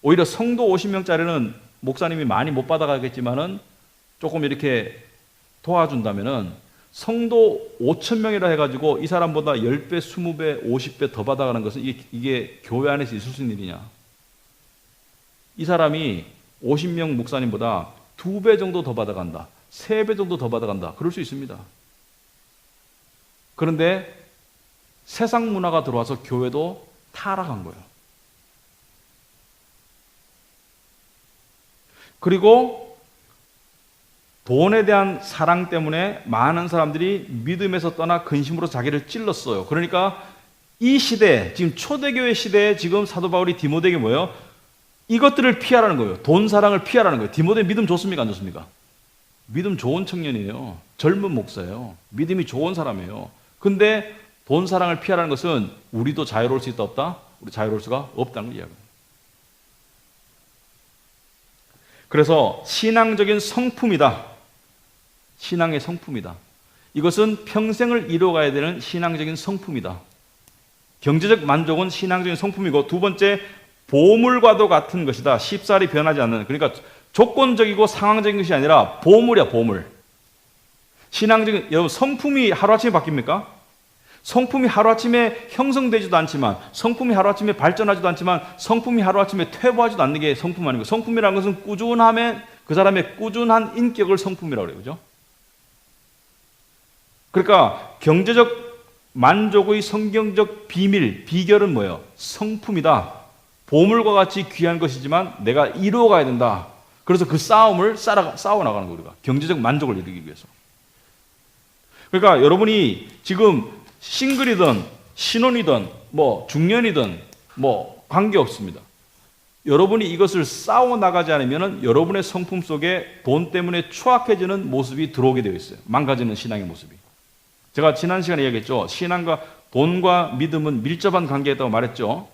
오히려 성도 50명짜리는 목사님이 많이 못 받아가겠지만은 조금 이렇게 도와준다면은 성도 5,000명이라 해가지고 이 사람보다 10배, 20배, 50배 더 받아가는 것은 이게 교회 안에서 있을 수 있는 일이냐? 이 사람이 50명 목사님보다 2배 정도 더 받아간다. 3배 정도 더 받아간다. 그럴 수 있습니다. 그런데 세상 문화가 들어와서 교회도 타락한 거예요. 그리고 돈에 대한 사랑 때문에 많은 사람들이 믿음에서 떠나 근심으로 자기를 찔렀어요. 그러니까 이 시대, 지금 초대교회 시대에 지금 사도 바울이 디모데에게 뭐예요? 이것들을 피하라는 거예요. 돈 사랑을 피하라는 거예요. 디모데 믿음 좋습니까? 안 좋습니까? 믿음 좋은 청년이에요. 젊은 목사예요. 믿음이 좋은 사람이에요. 근데 돈 사랑을 피하라는 것은 우리도 자유로울 수 있다 없다? 우리 자유로울 수가 없다는 걸 이야기합니다. 그래서 신앙적인 성품이다. 신앙의 성품이다. 이것은 평생을 이루어가야 되는 신앙적인 성품이다. 경제적 만족은 신앙적인 성품이고 두 번째 보물과도 같은 것이다. 쉽사리 변하지 않는. 그러니까 조건적이고 상황적인 것이 아니라 보물이야, 보물. 신앙적인, 여러분, 성품이 하루아침에 바뀝니까? 성품이 하루아침에 형성되지도 않지만, 성품이 하루아침에 발전하지도 않지만, 성품이 하루아침에 퇴보하지도 않는 게 성품 아닙니까? 성품이라는 것은 꾸준함에, 그 사람의 꾸준한 인격을 성품이라고 그래요. 그죠? 그러니까 경제적 만족의 성경적 비결은 뭐예요? 성품이다. 보물과 같이 귀한 것이지만 내가 이루어가야 된다. 그래서 그 싸움을 싸워나가는 거예요. 우리가 경제적 만족을 이루기 위해서. 그러니까 여러분이 지금 싱글이든 신혼이든 뭐 중년이든 뭐 관계없습니다. 여러분이 이것을 싸워나가지 않으면 여러분의 성품 속에 돈 때문에 추악해지는 모습이 들어오게 되어 있어요. 망가지는 신앙의 모습이. 제가 지난 시간에 이야기했죠. 신앙과 돈과 믿음은 밀접한 관계에 있다고 말했죠.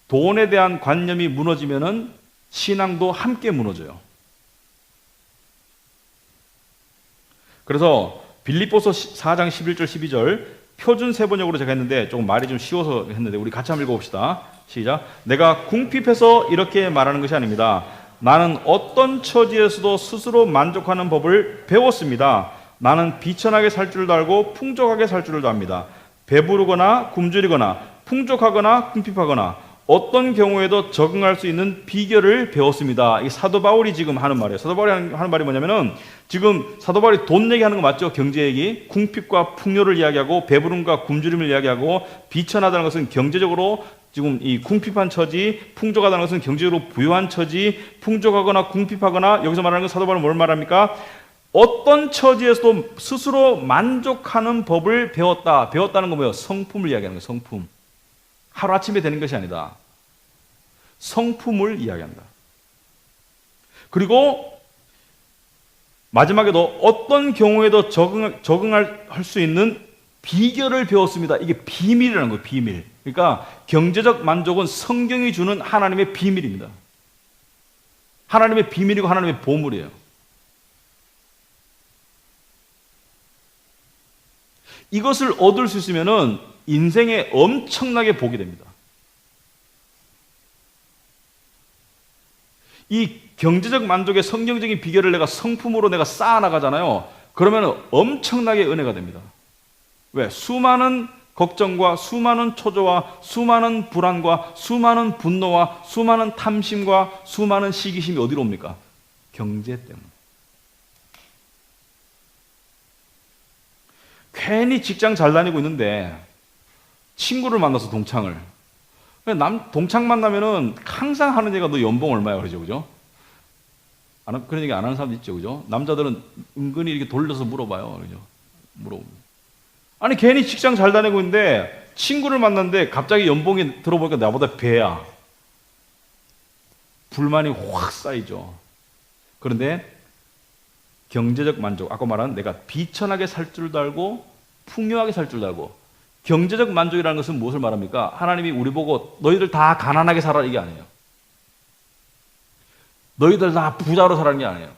돈에 대한 관념이 무너지면은 신앙도 함께 무너져요. 그래서 빌립보서 4장 11절 12절 표준 세번역으로 제가 했는데 조금 말이 좀 쉬워서 했는데 우리 같이 한번 읽어봅시다. 시작. 내가 궁핍해서 이렇게 말하는 것이 아닙니다. 나는 어떤 처지에서도 스스로 만족하는 법을 배웠습니다. 나는 비천하게 살 줄도 알고 풍족하게 살 줄도 압니다. 배부르거나 굶주리거나 풍족하거나 궁핍하거나 어떤 경우에도 적응할 수 있는 비결을 배웠습니다. 이 사도 바울이 지금 하는 말이에요. 사도 바울이 하는 말이 뭐냐면은 지금 사도 바울이 돈 얘기하는 거 맞죠? 경제 얘기. 궁핍과 풍요를 이야기하고 배부름과 굶주림을 이야기하고 비천하다는 것은 경제적으로 지금 이 궁핍한 처지, 풍족하다는 것은 경제적으로 부유한 처지, 풍족하거나 궁핍하거나 여기서 말하는 건 사도 바울은 뭘 말합니까? 어떤 처지에서도 스스로 만족하는 법을 배웠다. 배웠다는 건 뭐예요? 성품을 이야기하는 거예요. 성품. 하루아침에 되는 것이 아니다. 성품을 이야기한다. 그리고 마지막에도 어떤 경우에도 적응할 수 있는 비결을 배웠습니다. 이게 비밀이라는 거예요. 비밀. 그러니까 경제적 만족은 성경이 주는 하나님의 비밀입니다. 하나님의 비밀이고 하나님의 보물이에요. 이것을 얻을 수 있으면은 인생에 엄청나게 복이 됩니다. 이 경제적 만족의 성경적인 비결을 내가 성품으로 내가 쌓아나가잖아요. 그러면 엄청나게 은혜가 됩니다. 왜? 수많은 걱정과 수많은 초조와 수많은 불안과 수많은 분노와 수많은 탐심과 수많은 시기심이 어디로 옵니까? 경제 때문에. 괜히 직장 잘 다니고 있는데 친구를 만나서 동창을. 동창 만나면은 항상 하는 얘기가 너 연봉 얼마야 그러죠, 그죠? 그런 얘기 안 하는 사람도 있죠, 그죠? 남자들은 은근히 이렇게 돌려서 물어봐요, 그죠? 아니 괜히 직장 잘 다니고 있는데 친구를 만났는데 갑자기 연봉이 들어보니까 나보다 배야. 불만이 확 쌓이죠. 그런데 경제적 만족, 아까 말한 내가 비천하게 살 줄도 알고 풍요하게 살 줄도 알고. 경제적 만족이라는 것은 무엇을 말합니까? 하나님이 우리 보고 너희들 다 가난하게 살아 이게 아니에요. 너희들 다 부자로 살라는 게 아니에요.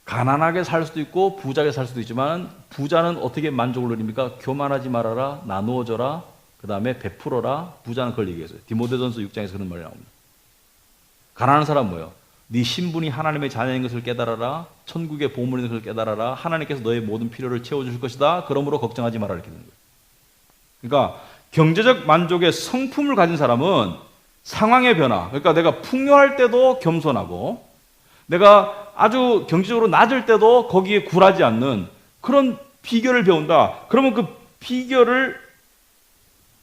가난하게 살 수도 있고 부자게 살 수도 있지만 부자는 어떻게 만족을 누립니까? 교만하지 말아라, 나누어져라, 그 다음에 베풀어라. 부자는 그걸 얘기했어요. 디모데전서 6장에서 그런 말이 나옵니다. 가난한 사람은 뭐예요? 네 신분이 하나님의 자녀인 것을 깨달아라. 천국의 보물인 것을 깨달아라. 하나님께서 너의 모든 필요를 채워주실 것이다. 그러므로 걱정하지 마라 이렇게 되는 거예요. 그러니까 경제적 만족의 성품을 가진 사람은 상황의 변화, 그러니까 내가 풍요할 때도 겸손하고 내가 아주 경제적으로 낮을 때도 거기에 굴하지 않는 그런 비결을 배운다. 그러면 그 비결을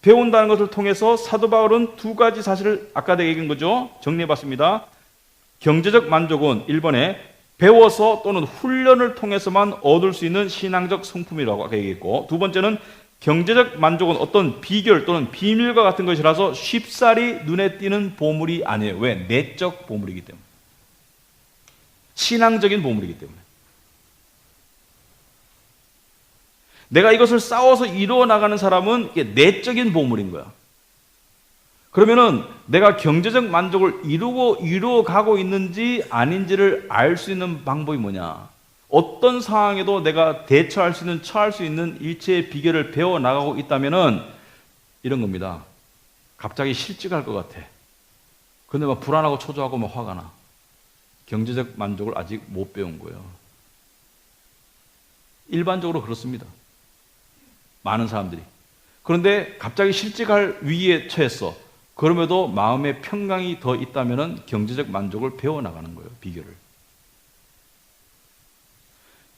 배운다는 것을 통해서 사도 바울은 두 가지 사실을 아까 내가 얘기한 거죠. 정리해봤습니다. 경제적 만족은 1번에 배워서 또는 훈련을 통해서만 얻을 수 있는 신앙적 성품이라고 아까 얘기했고, 두 번째는 경제적 만족은 어떤 비결 또는 비밀과 같은 것이라서 쉽사리 눈에 띄는 보물이 아니에요. 왜? 내적 보물이기 때문에. 신앙적인 보물이기 때문에. 내가 이것을 싸워서 이루어 나가는 사람은 이게 내적인 보물인 거야. 그러면은 내가 경제적 만족을 이루어 가고 있는지 아닌지를 알 수 있는 방법이 뭐냐? 어떤 상황에도 내가 대처할 수 있는, 처할 수 있는 일체의 비결을 배워 나가고 있다면은 이런 겁니다. 갑자기 실직할 것 같아. 근데 막 불안하고 초조하고 막 화가 나. 경제적 만족을 아직 못 배운 거예요. 일반적으로 그렇습니다. 많은 사람들이. 그런데 갑자기 실직할 위기에 처했어. 그럼에도 마음의 평강이 더 있다면 경제적 만족을 배워나가는 거예요. 비결을.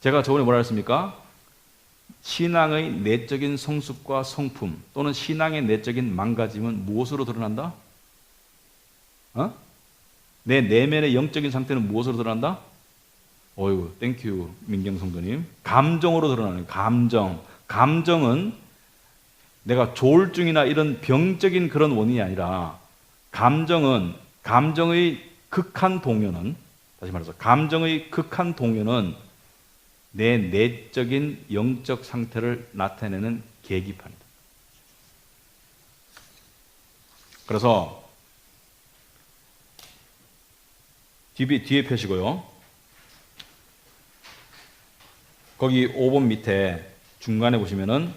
제가 저번에 뭐라 했습니까? 신앙의 내적인 성숙과 성품 또는 신앙의 내적인 망가짐은 무엇으로 드러난다? 내 내면의 영적인 상태는 무엇으로 드러난다? 어이구, 땡큐 민경 성도님. 감정으로 드러나는 감정. 감정은 내가 조울증이나 이런 병적인 그런 원인이 아니라 감정의 극한 동요는, 다시 말해서 감정의 극한 동요는 내 내적인 영적 상태를 나타내는 계기판이다. 그래서 뒤에 펴시고요. 거기 5번 밑에 중간에 보시면은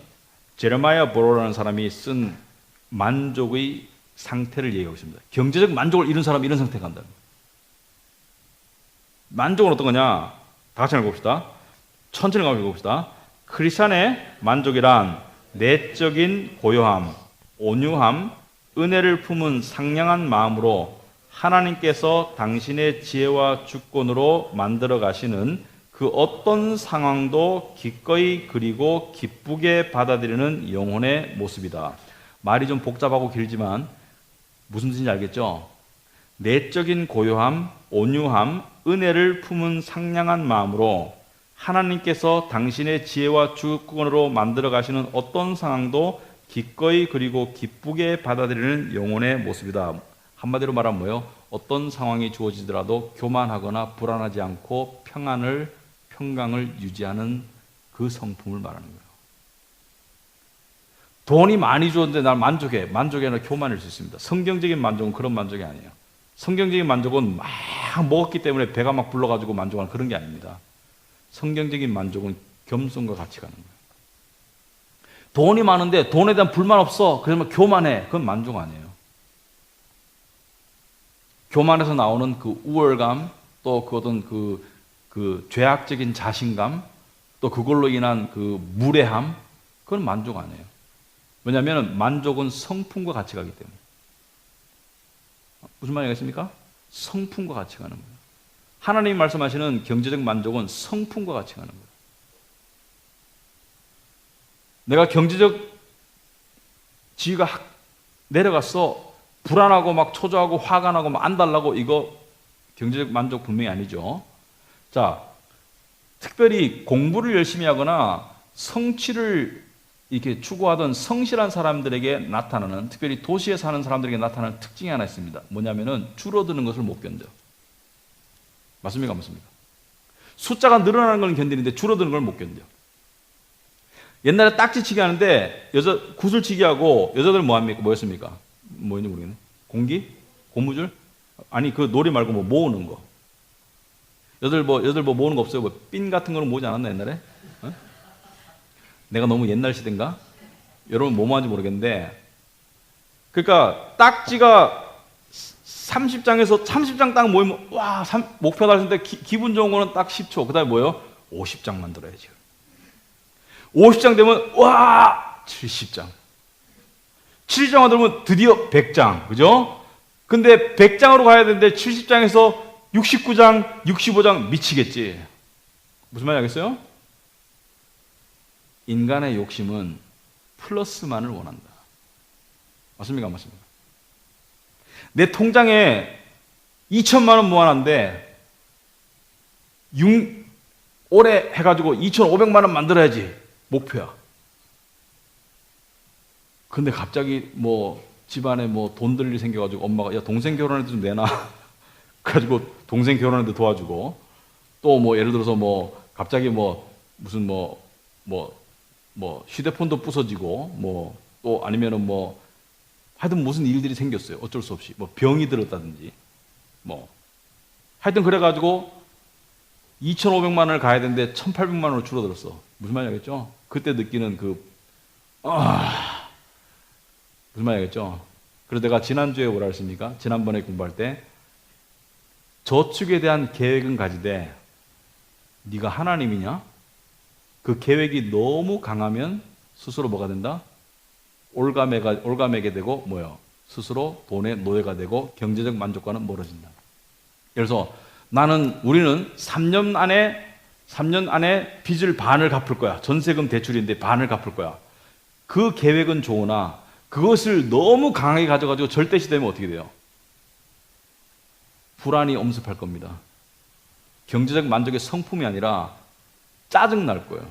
제레마야 보로라는 사람이 쓴 만족의 상태를 얘기하고 있습니다. 경제적 만족을 이룬 사람이 이런 상태가 간다. 만족은 어떤 거냐? 다 같이 읽어봅시다. 천천히 읽어봅시다. 크리스찬의 만족이란 내적인 고요함, 온유함, 은혜를 품은 상냥한 마음으로 하나님께서 당신의 지혜와 주권으로 만들어 가시는 그 어떤 상황도 기꺼이 그리고 기쁘게 받아들이는 영혼의 모습이다. 말이 좀 복잡하고 길지만 무슨 뜻인지 알겠죠? 내적인 고요함, 온유함, 은혜를 품은 상냥한 마음으로 하나님께서 당신의 지혜와 주권으로 만들어 가시는 어떤 상황도 기꺼이 그리고 기쁘게 받아들이는 영혼의 모습이다. 한마디로 말하면 뭐예요? 어떤 상황이 주어지더라도 교만하거나 불안하지 않고 평강을 유지하는 그 성품을 말하는 거예요. 돈이 많이 주었는데 난 만족해. 만족이 아니라 교만일 수 있습니다. 성경적인 만족은 그런 만족이 아니에요. 성경적인 만족은 막 먹었기 때문에 배가 막 불러가지고 만족하는 그런 게 아닙니다. 성경적인 만족은 겸손과 같이 가는 거예요. 돈이 많은데 돈에 대한 불만 없어. 그러면 교만해. 그건 만족 아니에요. 교만에서 나오는 그 우월감, 또 그 어떤 그 죄악적인 자신감, 또 그걸로 인한 그 무례함, 그건 만족 아니에요. 왜냐하면 만족은 성품과 같이 가기 때문에. 무슨 말이겠습니까? 성품과 같이 가는 거예요. 하나님이 말씀하시는 경제적 만족은 성품과 같이 가는 거예요. 내가 경제적 지위가 내려갔어. 불안하고 막 초조하고 화가 나고 막 안달나고 이거 경제적 만족 분명히 아니죠. 자, 특별히 공부를 열심히 하거나 성취를 이렇게 추구하던 성실한 사람들에게 나타나는, 특별히 도시에 사는 사람들에게 나타나는 특징이 하나 있습니다. 뭐냐면은 줄어드는 것을 못 견뎌. 맞습니까? 맞습니까? 숫자가 늘어나는 건 견디는데 줄어드는 걸 못 견뎌. 옛날에 딱지치기 하는데 구슬치기 하고 여자들 뭐 합니까? 뭐였습니까? 뭐였는지 모르겠네. 공기? 고무줄? 아니 그 놀이 말고 뭐 모으는 거. 여자들 뭐 모으는 거 없어요? 뭐 핀 같은 거는 모으지 않았나 옛날에? 어? 내가 너무 옛날 시대인가? 여러분 뭐 모았는지 모르겠는데, 그러니까 딱지가 30장에서 30장 딱 모이면 와 목표 달성인데 기분 좋은 거는 딱 10초. 그 다음에 뭐예요? 50장 만들어야지. 50장 되면 와 70장. 70장 만들면 드디어 100장. 그죠? 근데 100장으로 가야 되는데 70장에서 69장, 65장 미치겠지. 무슨 말인지 알겠어요? 인간의 욕심은 플러스만을 원한다. 맞습니까? 맞습니까? 내 통장에 2천만 원 모아놨는데 올해 해가지고 2,500만 원 만들어야지 목표야. 근데 갑자기 뭐 집안에 뭐 돈 들 일이 생겨가지고 엄마가 야 동생 결혼할 때 좀 내놔. 그래가지고 동생 결혼하는데 도와주고, 또 뭐 예를 들어서 뭐 갑자기 뭐 무슨 뭐 휴대폰도 부서지고 또 아니면은 뭐 하여튼 무슨 일들이 생겼어요. 어쩔 수 없이 뭐 병이 들었다든지 뭐 하여튼 그래가지고 2,500만 원을 가야 되는데 1,800만 원으로 줄어들었어. 무슨 말인지 알겠죠? 그때 느끼는 무슨 말인지 알겠죠? 그래서 내가 지난주에 뭐라 했습니까? 지난번에 공부할 때 저축에 대한 계획은 가지되 네가 하나님이냐? 그 계획이 너무 강하면 스스로 뭐가 된다? 올가매게 되고 뭐요? 스스로 돈의 노예가 되고 경제적 만족과는 멀어진다. 그래서 우리는 3년 안에 빚을 반을 갚을 거야. 전세금 대출인데 반을 갚을 거야. 그 계획은 좋으나 그것을 너무 강하게 가져가지고 절대시되면 어떻게 돼요? 불안이 엄습할 겁니다. 경제적 만족의 성품이 아니라 짜증 날 거예요.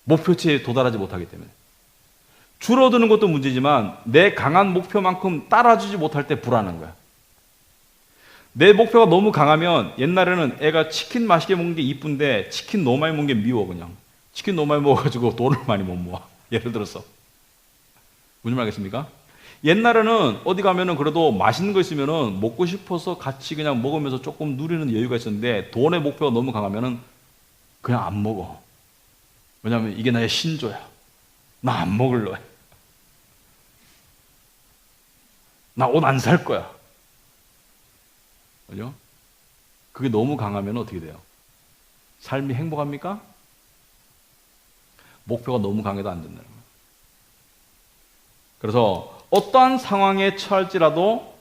목표치에 도달하지 못하기 때문에. 줄어드는 것도 문제지만 내 강한 목표만큼 따라주지 못할 때 불안한 거야. 내 목표가 너무 강하면 옛날에는 애가 치킨 맛있게 먹는 게 이쁜데 치킨 너무 많이 먹는 게 미워 그냥. 치킨 너무 많이 먹어가지고 돈을 많이 못 모아. 예를 들어서. 무슨 말 알겠습니까? 옛날에는 어디 가면은 그래도 맛있는 거 있으면은 먹고 싶어서 같이 그냥 먹으면서 조금 누리는 여유가 있었는데 돈의 목표가 너무 강하면은 그냥 안 먹어. 왜냐하면 이게 나의 신조야. 나 안 먹을래. 나 옷 안 살 거야. 그죠? 그게 너무 강하면 어떻게 돼요? 삶이 행복합니까? 목표가 너무 강해도 안 된다는 거예요. 그래서 어떠한 상황에 처할지라도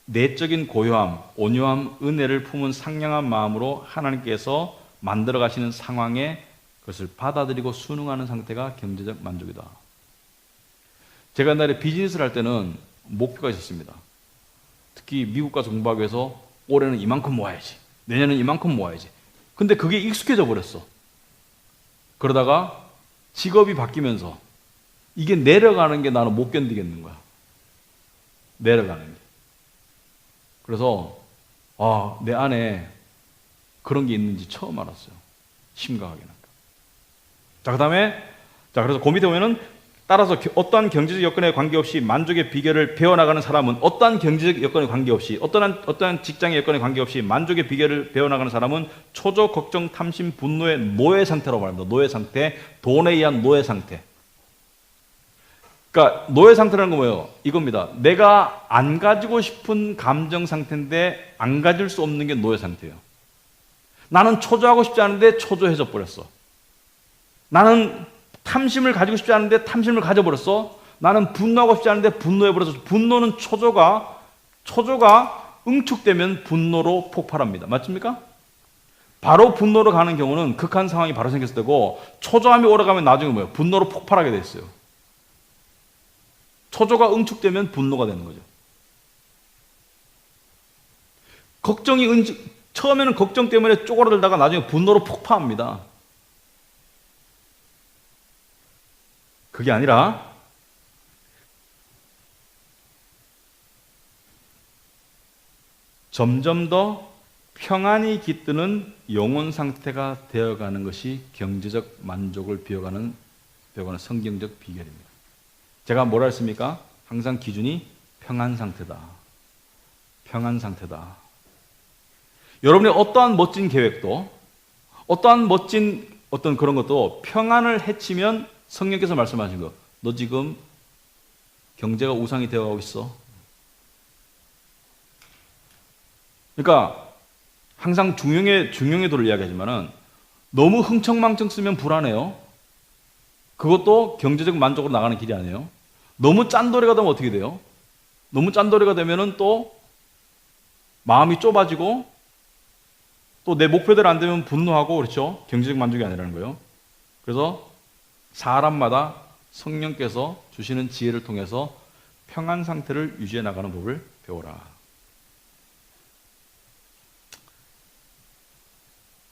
내적인 고요함, 온유함, 은혜를 품은 상냥한 마음으로 하나님께서 만들어 가시는 상황에 그것을 받아들이고 순응하는 상태가 경제적 만족이다. 제가 옛날에 비즈니스를 할 때는 목표가 있었습니다. 특히 미국 가서 공부하기 위해서 올해는 이만큼 모아야지. 내년은 이만큼 모아야지. 근데 그게 익숙해져 버렸어. 그러다가 직업이 바뀌면서 이게 내려가는 게 나는 못 견디겠는 거야. 내려가는 게. 그래서 내 안에 그런 게 있는지 처음 알았어요. 심각하게. 그래서 그 밑에 보면은 따라서 어떠한 경제적 여건에 관계없이 만족의 비결을 배워나가는 사람은 어떠한 경제적 여건에 관계없이 어떠한 직장의 여건에 관계없이 만족의 비결을 배워나가는 사람은 초조, 걱정, 탐심, 분노의 노예 상태라고 말합니다. 노예 상태, 돈에 의한 노예 상태. 그러니까 노예 상태라는 건 뭐예요? 이겁니다. 내가 안 가지고 싶은 감정 상태인데 안 가질 수 없는 게 노예 상태예요. 나는 초조하고 싶지 않은데 초조해져 버렸어. 나는 탐심을 가지고 싶지 않은데 탐심을 가져버렸어. 나는 분노하고 싶지 않은데 분노해버렸어. 분노는 초조가 응축되면 분노로 폭발합니다. 맞습니까? 바로 분노로 가는 경우는 극한 상황이 바로 생겼을 때고 초조함이 오래가면 나중에 뭐예요? 분노로 폭발하게 돼 있어요. 초조가 응축되면 분노가 되는 거죠. 처음에는 걱정 때문에 쪼그라들다가 나중에 분노로 폭파합니다. 그게 아니라 점점 더 평안이 깃드는 영혼 상태가 되어가는 것이 경제적 만족을 배워가는 성경적 비결입니다. 제가 뭐라 했습니까? 항상 기준이 평안 상태다. 평안 상태다. 여러분의 어떠한 멋진 계획도 어떠한 멋진 어떤 그런 것도 평안을 해치면 성령께서 말씀하신 거, 너 지금 경제가 우상이 되어가고 있어. 그러니까 항상 중용의 도를 이야기하지만은 너무 흥청망청 쓰면 불안해요. 그것도 경제적 만족으로 나가는 길이 아니에요. 너무 짠도리가 되면 어떻게 돼요? 너무 짠도리가 되면은 또 마음이 좁아지고 또 내 목표대로 안 되면 분노하고 그렇죠. 경제적 만족이 아니라는 거예요. 그래서 사람마다 성령께서 주시는 지혜를 통해서 평안 상태를 유지해 나가는 법을 배워라.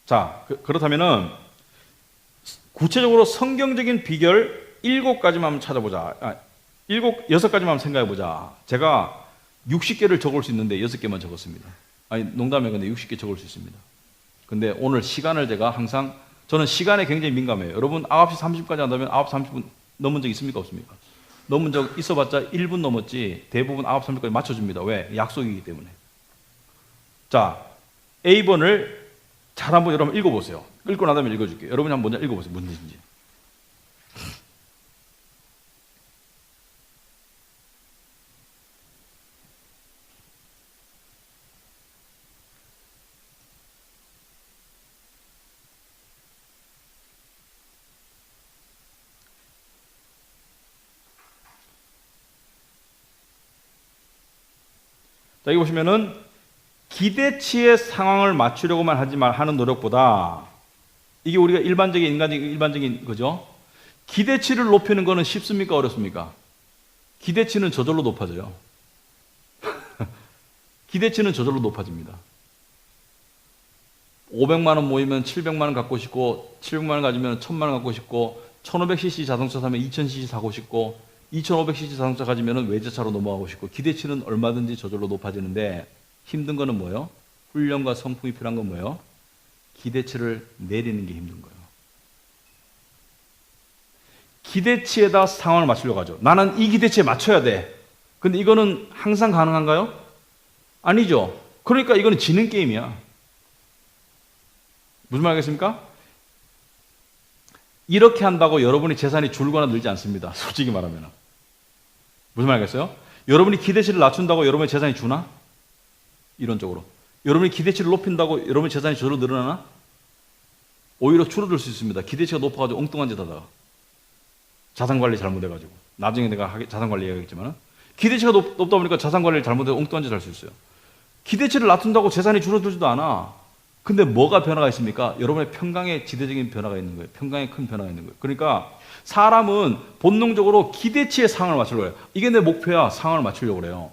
자, 그렇다면은 구체적으로 성경적인 비결 7가지만 한번 찾아보자. 6가지만 한번 생각해 보자. 제가 60개를 적을 수 있는데 6개만 적었습니다. 아니, 농담이에요. 근데 60개 적을 수 있습니다. 근데 오늘 시간을 제가 항상 저는 시간에 굉장히 민감해요. 여러분 9시 30분까지 한다면 9시 30분 넘은 적 있습니까? 없습니까? 넘은 적 있어봤자 1분 넘었지 대부분 9시 30분까지 맞춰줍니다. 왜? 약속이기 때문에. 자, A번을 잘 한번 여러분 읽어보세요. 읽고 나다면 읽어줄게요. 여러분이 한번 먼저 읽어보세요. 무슨 뜻인지. 자, 여기 보시면은 기대치의 상황을 맞추려고만 하는 노력보다, 이게 우리가 일반적인 거죠. 기대치를 높이는 거는 쉽습니까? 어렵습니까? 기대치는 저절로 높아져요. 기대치는 저절로 높아집니다. 500만 원 모이면 700만 원 갖고 싶고, 700만 원 가지면 1000만 원 갖고 싶고, 1500cc 자동차 사면 2000cc 사고 싶고, 2500cc 자동차 가지면 외제차로 넘어가고 싶고, 기대치는 얼마든지 저절로 높아지는데, 힘든 거는 뭐예요? 훈련과 성품이 필요한 건 뭐예요? 기대치를 내리는 게 힘든 거예요. 기대치에다 상황을 맞추려고 하죠. 나는 이 기대치에 맞춰야 돼. 근데 이거는 항상 가능한가요? 아니죠. 그러니까 이거는 지는 게임이야. 무슨 말 하겠습니까? 이렇게 한다고 여러분의 재산이 줄거나 늘지 않습니다. 솔직히 말하면. 무슨 말 하겠어요? 여러분이 기대치를 낮춘다고 여러분의 재산이 주나? 이론적으로. 여러분이 기대치를 높인다고 여러분의 재산이 저절로 늘어나나? 오히려 줄어들 수 있습니다. 기대치가 높아가지고 엉뚱한 짓 하다가. 자산관리 잘못해가지고. 나중에 내가 자산관리 얘기하겠지만, 기대치가 높다 보니까 자산관리를 잘못해서 엉뚱한 짓 할 수 있어요. 기대치를 낮춘다고 재산이 줄어들지도 않아. 근데 뭐가 변화가 있습니까? 여러분의 평강에 지대적인 변화가 있는 거예요. 평강에 큰 변화가 있는 거예요. 그러니까 사람은 본능적으로 기대치의 상황을 맞추려고 해요. 이게 내 목표야. 상황을 맞추려고 그래요.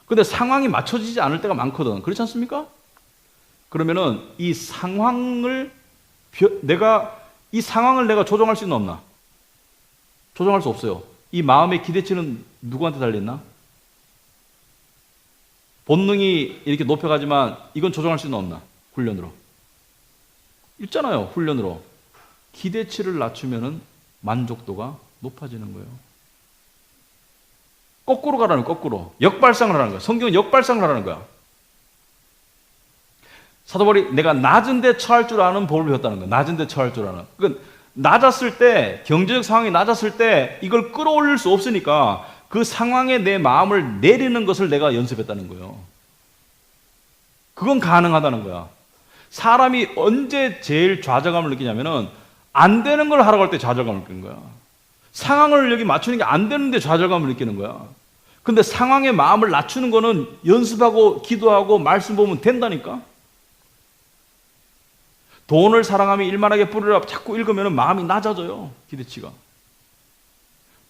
근데 상황이 맞춰지지 않을 때가 많거든. 그렇지 않습니까? 그러면은 이 상황을 내가 조정할 수는 없나? 조정할 수 없어요. 이 마음의 기대치는 누구한테 달려있나? 본능이 이렇게 높여가지만 이건 조정할 수는 없나? 훈련으로. 있잖아요. 훈련으로. 기대치를 낮추면은 만족도가 높아지는 거예요. 거꾸로 가라는 거예요. 거꾸로. 역발상을 하라는 거야. 성경은 역발상을 하라는 거야. 사도 바울이 내가 낮은 데 처할 줄 아는 법을 배웠다는 거야. 낮은 데 처할 줄 아는. 그러니까 낮았을 때, 경제적 상황이 낮았을 때 이걸 끌어올릴 수 없으니까 그 상황에 내 마음을 내리는 것을 내가 연습했다는 거예요. 그건 가능하다는 거야. 사람이 언제 제일 좌절감을 느끼냐면은 안 되는 걸 하라고 할 때 좌절감을 느끼는 거야. 상황을 여기 맞추는 게 안 되는데 좌절감을 느끼는 거야. 근데 상황에 마음을 낮추는 거는 연습하고 기도하고 말씀 보면 된다니까. 돈을 사랑하며 일만하게 뿌리라 자꾸 읽으면 마음이 낮아져요. 기대치가.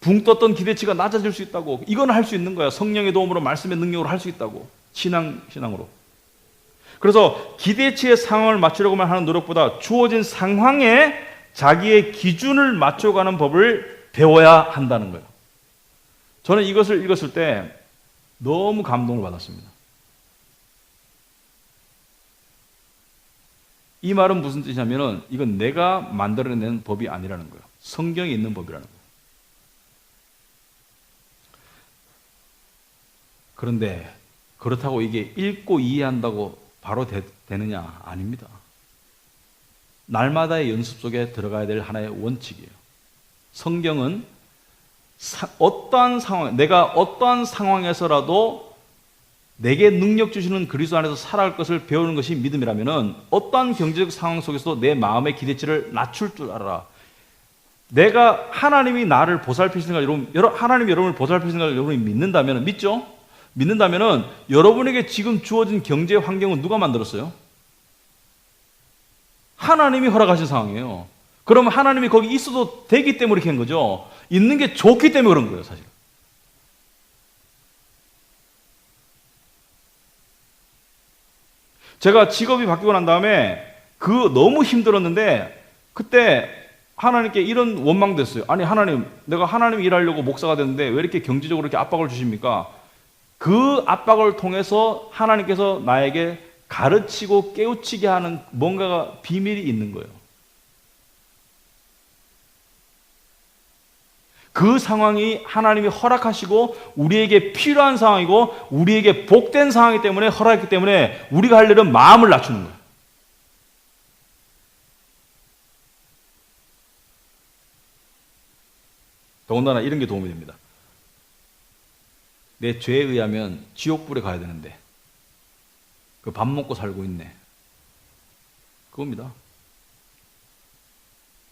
붕 떴던 기대치가 낮아질 수 있다고. 이건 할 수 있는 거야. 성령의 도움으로 말씀의 능력으로 할 수 있다고. 신앙으로. 그래서 기대치의 상황을 맞추려고만 하는 노력보다 주어진 상황에 자기의 기준을 맞춰가는 법을 배워야 한다는 거예요. 저는 이것을 읽었을 때 너무 감동을 받았습니다. 이 말은 무슨 뜻이냐면은 이건 내가 만들어낸 법이 아니라는 거예요. 성경에 있는 법이라는 거예요. 그런데 그렇다고 이게 읽고 이해한다고 바로 되느냐? 아닙니다. 날마다의 연습 속에 들어가야 될 하나의 원칙이에요. 성경은 내가 어떠한 상황에서라도 내게 능력 주시는 그리스도 안에서 살아갈 것을 배우는 것이 믿음이라면은 어떠한 경제적 상황 속에서도 내 마음의 기대치를 낮출 줄 알아라. 내가 하나님이 나를 보살피시는 걸 하나님이 여러분을 보살피시는 걸 여러분이 믿는다면, 믿죠? 믿는다면은 여러분에게 지금 주어진 경제 환경은 누가 만들었어요? 하나님이 허락하신 상황이에요. 그러면 하나님이 거기 있어도 되기 때문에 이렇게 한 거죠. 있는 게 좋기 때문에 그런 거예요, 사실. 제가 직업이 바뀌고 난 다음에 너무 힘들었는데 그때 하나님께 이런 원망도 했어요. 아니 하나님, 내가 하나님 일하려고 목사가 됐는데 왜 이렇게 경제적으로 이렇게 압박을 주십니까? 그 압박을 통해서 하나님께서 나에게 가르치고 깨우치게 하는 뭔가가 비밀이 있는 거예요. 그 상황이 하나님이 허락하시고 우리에게 필요한 상황이고 우리에게 복된 상황이기 때문에 허락했기 때문에 우리가 할 일은 마음을 낮추는 거예요. 더군다나 이런 게 도움이 됩니다. 내 죄에 의하면 지옥불에 가야 되는데 그 밥 먹고 살고 있네. 그겁니다.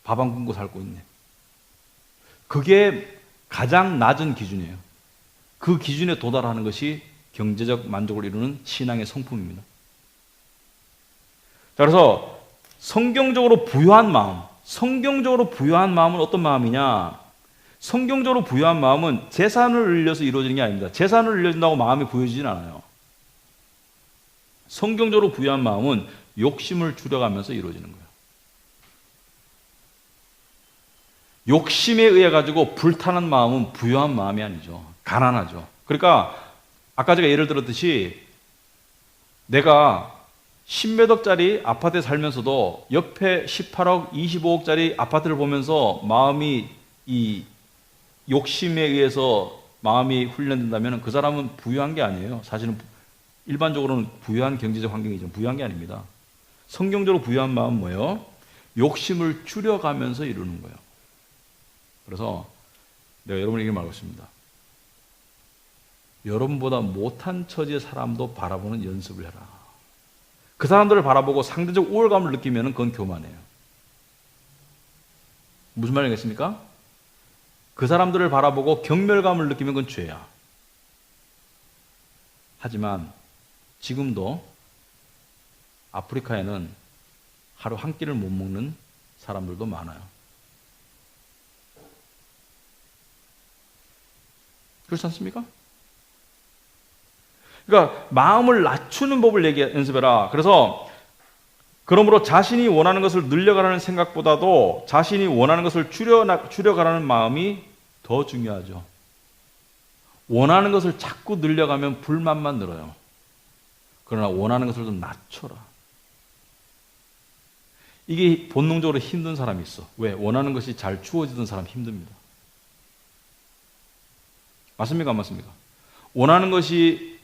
밥 안 굶고 살고 있네. 그게 가장 낮은 기준이에요. 그 기준에 도달하는 것이 경제적 만족을 이루는 신앙의 성품입니다. 자, 그래서 성경적으로 부유한 마음은 어떤 마음이냐? 성경적으로 부유한 마음은 재산을 늘려서 이루어지는 게 아닙니다. 재산을 늘려준다고 마음이 부유해지진 않아요. 성경적으로 부유한 마음은 욕심을 줄여가면서 이루어지는 거예요. 욕심에 의해 가지고 불타는 마음은 부유한 마음이 아니죠. 가난하죠. 그러니까 아까 제가 예를 들었듯이 내가 10몇 억짜리 아파트에 살면서도 옆에 18억, 25억짜리 아파트를 보면서 마음이 이 욕심에 의해서 마음이 훈련된다면 그 사람은 부유한 게 아니에요. 사실은 일반적으로는 부유한 경제적 환경이죠. 부유한 게 아닙니다. 성경적으로 부유한 마음은 뭐예요? 욕심을 줄여가면서 이루는 거예요. 그래서 내가 여러분에게 말하고 있습니다. 여러분보다 못한 처지의 사람도 바라보는 연습을 해라. 그 사람들을 바라보고 상대적 우월감을 느끼면 그건 교만해요. 무슨 말이겠습니까? 그 사람들을 바라보고 경멸감을 느끼면 그건 죄야. 하지만 지금도 아프리카에는 하루 한 끼를 못 먹는 사람들도 많아요. 그렇지 않습니까? 그러니까 마음을 낮추는 법을 연습해라. 그래서 그러므로 자신이 원하는 것을 늘려가라는 생각보다도 자신이 원하는 것을 줄여가라는 마음이 더 중요하죠. 원하는 것을 자꾸 늘려가면 불만만 늘어요. 그러나 원하는 것을 좀 낮춰라. 이게 본능적으로 힘든 사람이 있어. 왜? 원하는 것이 잘 주어지던 사람 힘듭니다. 맞습니까? 안 맞습니까? 원하는 것이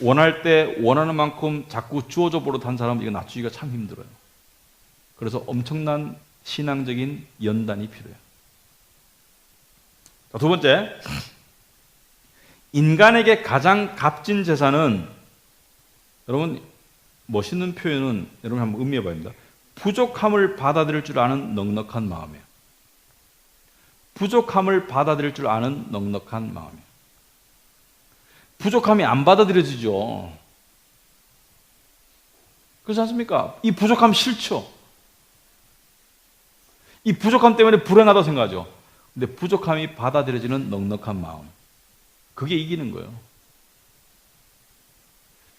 원할 때 원하는 만큼 자꾸 주어져 버릇한 사람은 이거 낮추기가 참 힘들어요. 그래서 엄청난 신앙적인 연단이 필요해요. 자, 두 번째, 인간에게 가장 값진 재산은, 여러분 멋있는 표현은 여러분 한번 음미해 봐야 합니다. 부족함을 받아들일 줄 아는 넉넉한 마음이에요. 부족함을 받아들일 줄 아는 넉넉한 마음이에요. 부족함이 안 받아들여지죠. 그렇지 않습니까? 이 부족함 싫죠. 이 부족함 때문에 불행하다고 생각하죠. 근데 부족함이 받아들여지는 넉넉한 마음, 그게 이기는 거예요.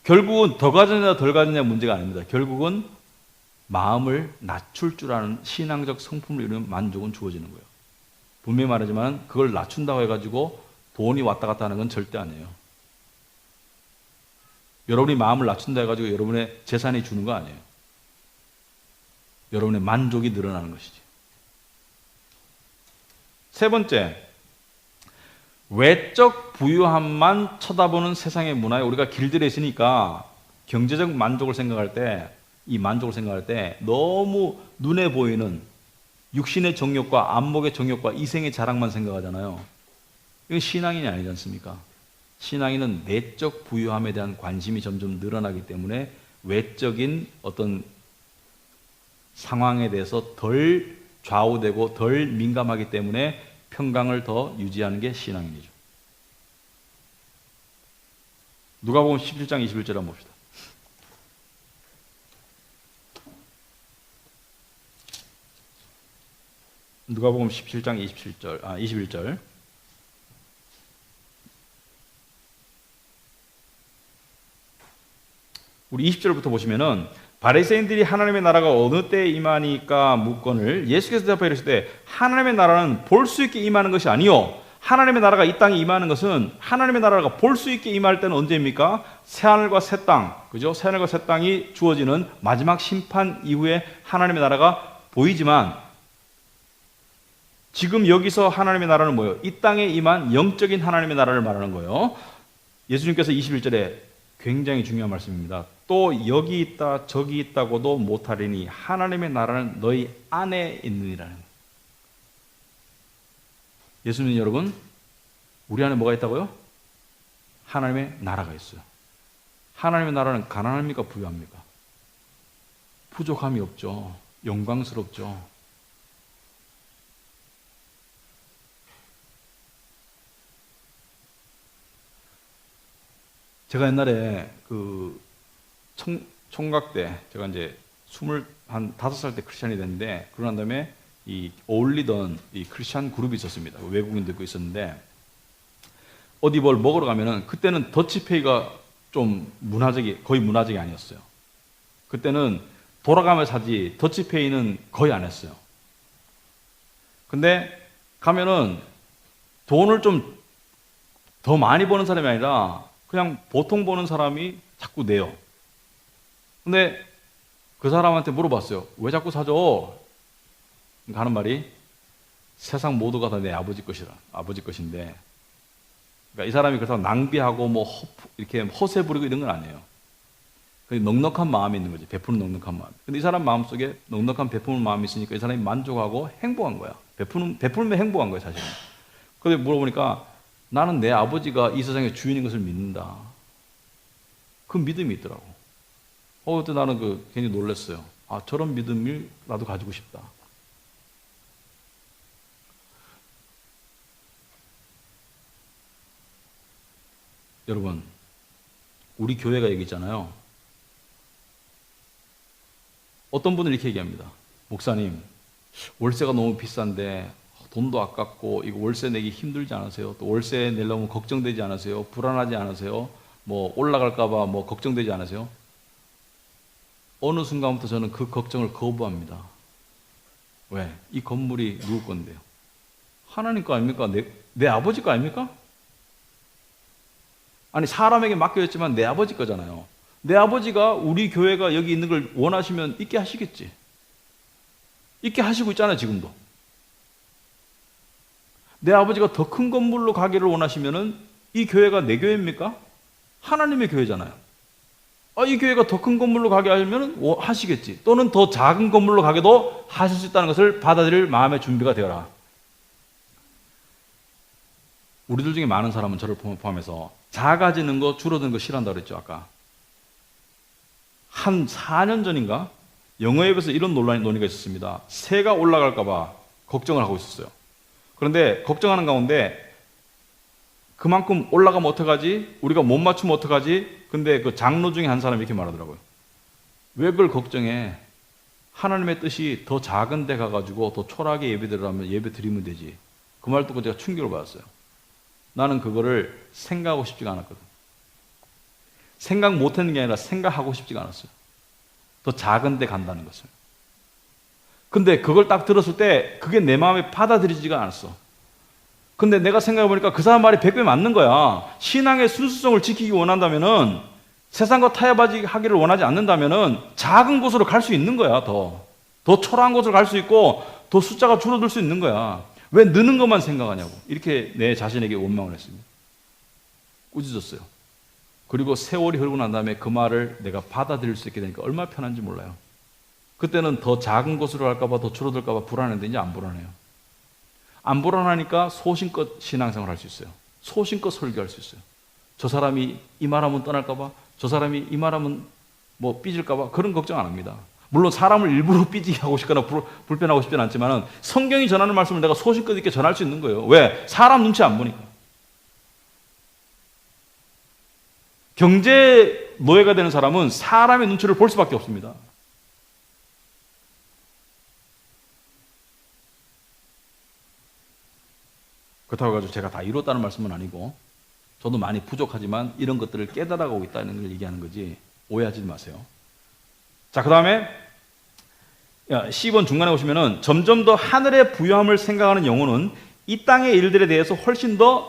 결국은 더 가졌냐 덜 가졌냐 문제가 아닙니다. 결국은 마음을 낮출 줄 아는 신앙적 성품을 이루면 만족은 주어지는 거예요. 분명히 말하지만 그걸 낮춘다고 해가지고 돈이 왔다 갔다 하는 건 절대 아니에요. 여러분이 마음을 낮춘다 해가지고 여러분의 재산이 주는 거 아니에요. 여러분의 만족이 늘어나는 것이지. 세 번째, 외적 부유함만 쳐다보는 세상의 문화에 우리가 길들여 있으니까 경제적 만족을 생각할 때, 이 만족을 생각할 때 너무 눈에 보이는 육신의 정욕과 안목의 정욕과 이생의 자랑만 생각하잖아요. 이건 신앙인이 아니지 않습니까? 신앙인은 내적 부유함에 대한 관심이 점점 늘어나기 때문에 외적인 어떤 상황에 대해서 덜 좌우되고 덜 민감하기 때문에 평강을 더 유지하는 게 신앙인이죠. 누가복음 17장 21절 한번 봅시다. 누가복음 17장 21절. 우리 20절부터 보시면은 바리새인들이 하나님의 나라가 어느 때에 임하니까 묻건을 예수께서 대답하여 이르시되 하나님의 나라는 볼 수 있게 임하는 것이 아니요 하나님의 나라가 이 땅에 임하는 것은 하나님의 나라가 볼 수 있게 임할 때는 언제입니까? 새하늘과 새 땅, 그죠? 새하늘과 새 땅이 주어지는 마지막 심판 이후에 하나님의 나라가 보이지만 지금 여기서 하나님의 나라는 뭐예요? 이 땅에 임한 영적인 하나님의 나라를 말하는 거예요. 예수님께서 21절에 굉장히 중요한 말씀입니다. 또 여기 있다 저기 있다고도 못하리니 하나님의 나라는 너희 안에 있느니라는 거예요. 예수님 여러분, 우리 안에 뭐가 있다고요? 하나님의 나라가 있어요. 하나님의 나라는 가난합니까? 부유합니까? 부족함이 없죠. 영광스럽죠. 제가 옛날에 그 총각 때 제가 이제 25살 때 크리스찬이 됐는데, 그러고 난 다음에 이 어울리던 이 크리스찬 그룹이 있었습니다. 외국인들도 있었는데, 어디 뭘 먹으러 가면은, 그때는 더치페이가 좀 거의 문화적이 아니었어요. 그때는 돌아가면서 하지 더치페이는 거의 안 했어요. 근데 가면은 돈을 좀 더 많이 버는 사람이 아니라 그냥 보통 버는 사람이 자꾸 내요. 근데 그 사람한테 물어봤어요. 왜 자꾸 사줘? 하는 말이, 세상 모두가 다 내 아버지 것인데, 그러니까 이 사람이 그렇다고 낭비하고 뭐 이렇게 허세 부리고 이런 건 아니에요. 넉넉한 마음이 있는 거지. 베푸는 넉넉한 마음. 근데 이 사람 마음속에 넉넉한 베푸는 마음이 있으니까 이 사람이 만족하고 행복한 거야. 베풀면 행복한 거야, 사실은. 근데 물어보니까, 나는 내 아버지가 이 세상의 주인인 것을 믿는다. 그 믿음이 있더라고. 그때 나는 괜히 놀랐어요. 아, 저런 믿음을 나도 가지고 싶다. 여러분, 우리 교회가 여기 있잖아요. 어떤 분은 이렇게 얘기합니다. 목사님, 월세가 너무 비싼데 돈도 아깝고 이거 월세 내기 힘들지 않으세요? 또 월세 내려면 걱정되지 않으세요? 불안하지 않으세요? 뭐 올라갈까봐 뭐 걱정되지 않으세요? 어느 순간부터 저는 그 걱정을 거부합니다. 왜? 이 건물이 누구 건데요? 하나님 거 아닙니까? 내 아버지 거 아닙니까? 아니, 사람에게 맡겨졌지만 내 아버지 거잖아요. 내 아버지가 우리 교회가 여기 있는 걸 원하시면 있게 하시겠지. 있게 하시고 있잖아요, 지금도. 내 아버지가 더 큰 건물로 가기를 원하시면은 이 교회가 내 교회입니까? 하나님의 교회잖아요. 이 교회가 더 큰 건물로 가게 하면 하시겠지. 또는 더 작은 건물로 가게도 하실 수 있다는 것을 받아들일 마음의 준비가 되어라. 우리들 중에 많은 사람은 저를 포함해서 작아지는 거, 줄어드는 거 싫어한다고 그랬죠, 아까. 한 4년 전인가 영어협에서 이런 논의가 있었습니다. 세가 올라갈까봐 걱정을 하고 있었어요. 그런데 걱정하는 가운데, 그만큼 올라가면 어떡하지? 우리가 못 맞추면 어떡하지? 근데 그 장로 중에 한 사람이 이렇게 말하더라고요. 왜 그걸 걱정해? 하나님의 뜻이 더 작은 데 가가지고 더 초라하게 예배 드리면 되지. 그 말 듣고 제가 충격을 받았어요. 나는 그거를 생각하고 싶지가 않았거든. 생각 못하는 게 아니라 생각하고 싶지가 않았어요. 더 작은 데 간다는 것을. 근데 그걸 딱 들었을 때 그게 내 마음에 받아들이지가 않았어. 근데 내가 생각해보니까 그 사람 말이 100배 맞는 거야. 신앙의 순수성을 지키기 원한다면은, 세상과 타협하기를 원하지 않는다면은 작은 곳으로 갈 수 있는 거야. 더 초라한 곳으로 갈 수 있고 더 숫자가 줄어들 수 있는 거야. 왜 느는 것만 생각하냐고. 이렇게 내 자신에게 원망을 했습니다. 꾸짖었어요. 그리고 세월이 흐르고 난 다음에 그 말을 내가 받아들일 수 있게 되니까 얼마나 편한지 몰라요. 그때는 더 작은 곳으로 갈까봐, 더 줄어들까봐 불안했는데 이제 안 불안해요. 안 불안하니까 소신껏 신앙생활 할 수 있어요. 소신껏 설교할 수 있어요. 저 사람이 이 말하면 떠날까봐, 저 사람이 이 말하면 뭐 삐질까봐 그런 걱정 안 합니다. 물론 사람을 일부러 삐지게 하고 싶거나 불편하고 싶지는 않지만 성경이 전하는 말씀을 내가 소신껏 있게 전할 수 있는 거예요. 왜? 사람 눈치 안 보니까. 경제 노예가 되는 사람은 사람의 눈치를 볼 수밖에 없습니다. 그렇다고 해가지고 제가 다 이뤘다는 말씀은 아니고, 저도 많이 부족하지만 이런 것들을 깨달아가고 있다는 걸 얘기하는 거지, 오해하지 마세요. 자, 그 다음에 10번 중간에 보시면은, 점점 더 하늘의 부유함을 생각하는 영혼은 이 땅의 일들에 대해서 훨씬 덜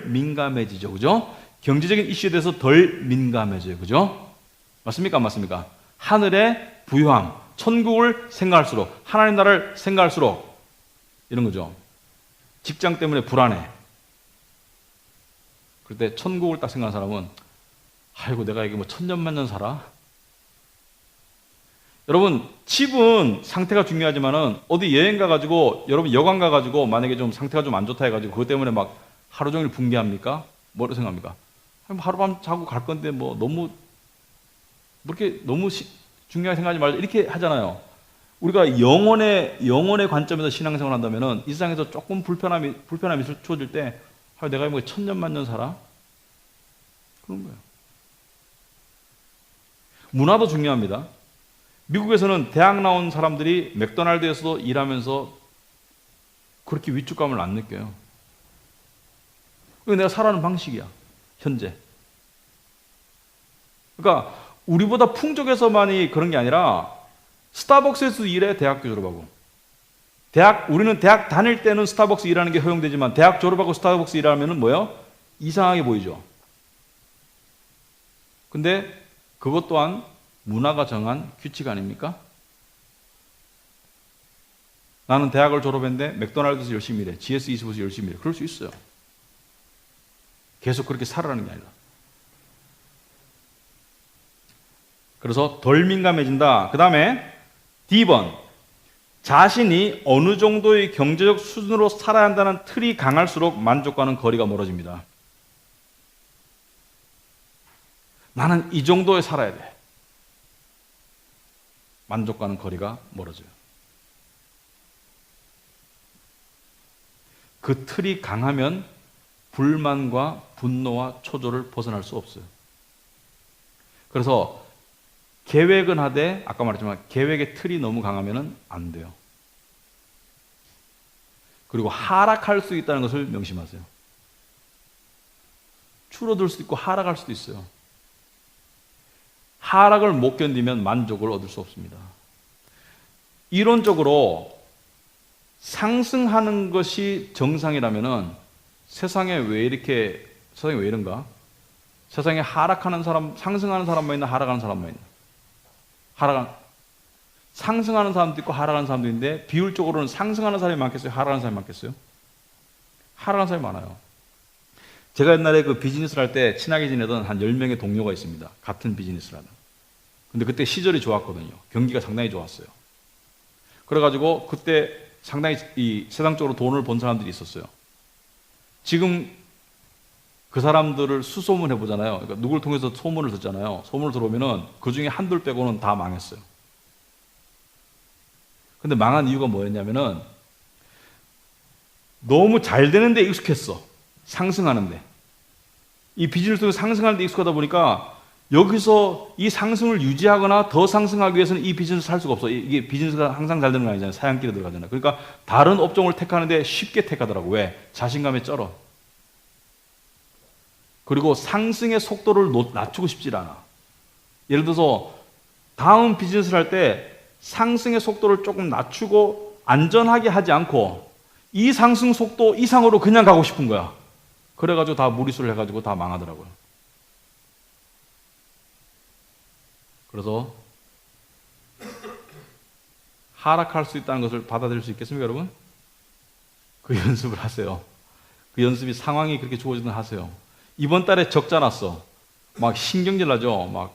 민감해지죠. 그죠? 경제적인 이슈에 대해서 덜 민감해져요. 그죠? 맞습니까? 안 맞습니까? 하늘의 부유함, 천국을 생각할수록, 하나님 나라를 생각할수록, 이런 거죠. 직장 때문에 불안해. 그럴 때 천국을 딱 생각하는 사람은, 아이고, 내가 이게 뭐 천년만년 살아? 여러분, 집은 상태가 중요하지만은, 어디 여행 가가지고, 여러분 여관 가가지고, 만약에 좀 상태가 좀 안 좋다 해가지고, 그것 때문에 막 하루 종일 붕괴합니까? 뭐라고 생각합니까? 하룻밤 자고 갈 건데, 뭐 그렇게 너무 중요하게 생각하지 말자. 이렇게 하잖아요. 우리가 영혼의 관점에서 신앙생활을 한다면은, 이 세상에서 조금 불편함이 주어질 때, 내가 뭐 천년만년 살아? 그런 거예요. 문화도 중요합니다. 미국에서는 대학 나온 사람들이 맥도날드에서도 일하면서 그렇게 위축감을 안 느껴요. 그게 내가 살아가는 방식이야, 현재. 그러니까 우리보다 풍족해서만이 그런 게 아니라 스타벅스에서 일해, 대학교 졸업하고. 우리는 대학 다닐 때는 스타벅스 일하는 게 허용되지만 대학 졸업하고 스타벅스 일하면은 뭐예요? 이상하게 보이죠. 근데 그것 또한 문화가 정한 규칙 아닙니까? 나는 대학을 졸업했는데 맥도날드에서 열심히 일해. GS25에서 열심히 일해. 그럴 수 있어요. 계속 그렇게 살아가는 게 아니라. 그래서 덜 민감해진다. 그 다음에 D번. 자신이 어느 정도의 경제적 수준으로 살아야 한다는 틀이 강할수록 만족과는 거리가 멀어집니다. 나는 이 정도에 살아야 돼. 만족과는 거리가 멀어져요. 그 틀이 강하면 불만과 분노와 초조를 벗어날 수 없어요. 그래서 계획은 하되 아까 말했지만 계획의 틀이 너무 강하면 안 돼요. 그리고 하락할 수 있다는 것을 명심하세요. 줄어들 수도 있고 하락할 수도 있어요. 하락을 못 견디면 만족을 얻을 수 없습니다. 이론적으로 상승하는 것이 정상이라면은 세상에 왜 이런가? 세상에 하락하는 사람, 상승하는 사람만 있나, 하락하는 사람만 있나? 상승하는 사람도 있고 하락하는 사람도 있는데 비율적으로는 상승하는 사람이 많겠어요? 하락하는 사람이 많겠어요? 하락하는 사람이 많아요. 제가 옛날에 그 비즈니스를 할 때 친하게 지내던 한 10명의 동료가 있습니다. 같은 비즈니스를 하는. 근데 그때 시절이 좋았거든요. 경기가 상당히 좋았어요. 그래가지고 그때 상당히 이 세상적으로 돈을 번 사람들이 있었어요. 지금 그 사람들을 수소문 해보잖아요. 그러니까 누굴 통해서 소문을 듣잖아요. 소문을 들어오면은 그 중에 한둘 빼고는 다 망했어요. 근데 망한 이유가 뭐였냐면은 너무 잘 되는데 익숙했어. 상승하는데. 이 비즈니스가 상승하는데 익숙하다 보니까 여기서 이 상승을 유지하거나 더 상승하기 위해서는 이 비즈니스를 할 수가 없어. 이게 비즈니스가 항상 잘 되는 거 아니잖아요. 사양길에 들어가잖아요. 그러니까 다른 업종을 택하는데 쉽게 택하더라고. 왜? 자신감에 쩔어. 그리고 상승의 속도를 낮추고 싶지 않아. 예를 들어서 다음 비즈니스를 할 때 상승의 속도를 조금 낮추고 안전하게 하지 않고 이 상승 속도 이상으로 그냥 가고 싶은 거야. 그래가지고 다 무리수를 해가지고 다 망하더라고요. 그래서 하락할 수 있다는 것을 받아들일 수 있겠습니까, 여러분? 그 연습을 하세요. 그 연습이 상황이 그렇게 좋아지든 하세요. 이번 달에 적자 났어. 막 신경질 나죠.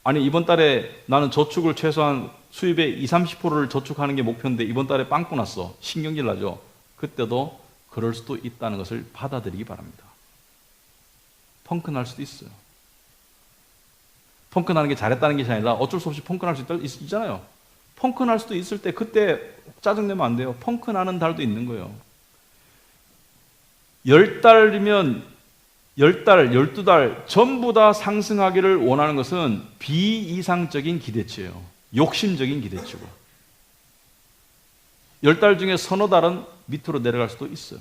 아니 이번 달에 나는 저축을 최소한 수입의 20-30%를 저축하는 게 목표인데 이번 달에 빵꾸 났어. 신경질 나죠. 그때도 그럴 수도 있다는 것을 받아들이기 바랍니다. 펑크 날 수도 있어요. 펑크 나는 게 잘했다는 것이 아니라 어쩔 수 없이 펑크 날 수 있잖아요. 펑크 날 수도 있을 때 그때 짜증내면 안 돼요. 펑크 나는 달도 있는 거예요. 10달이면 10달, 12달 전부 다 상승하기를 원하는 것은 비이상적인 기대치예요. 욕심적인 기대치고. 10달 중에 서너 달은 밑으로 내려갈 수도 있어요.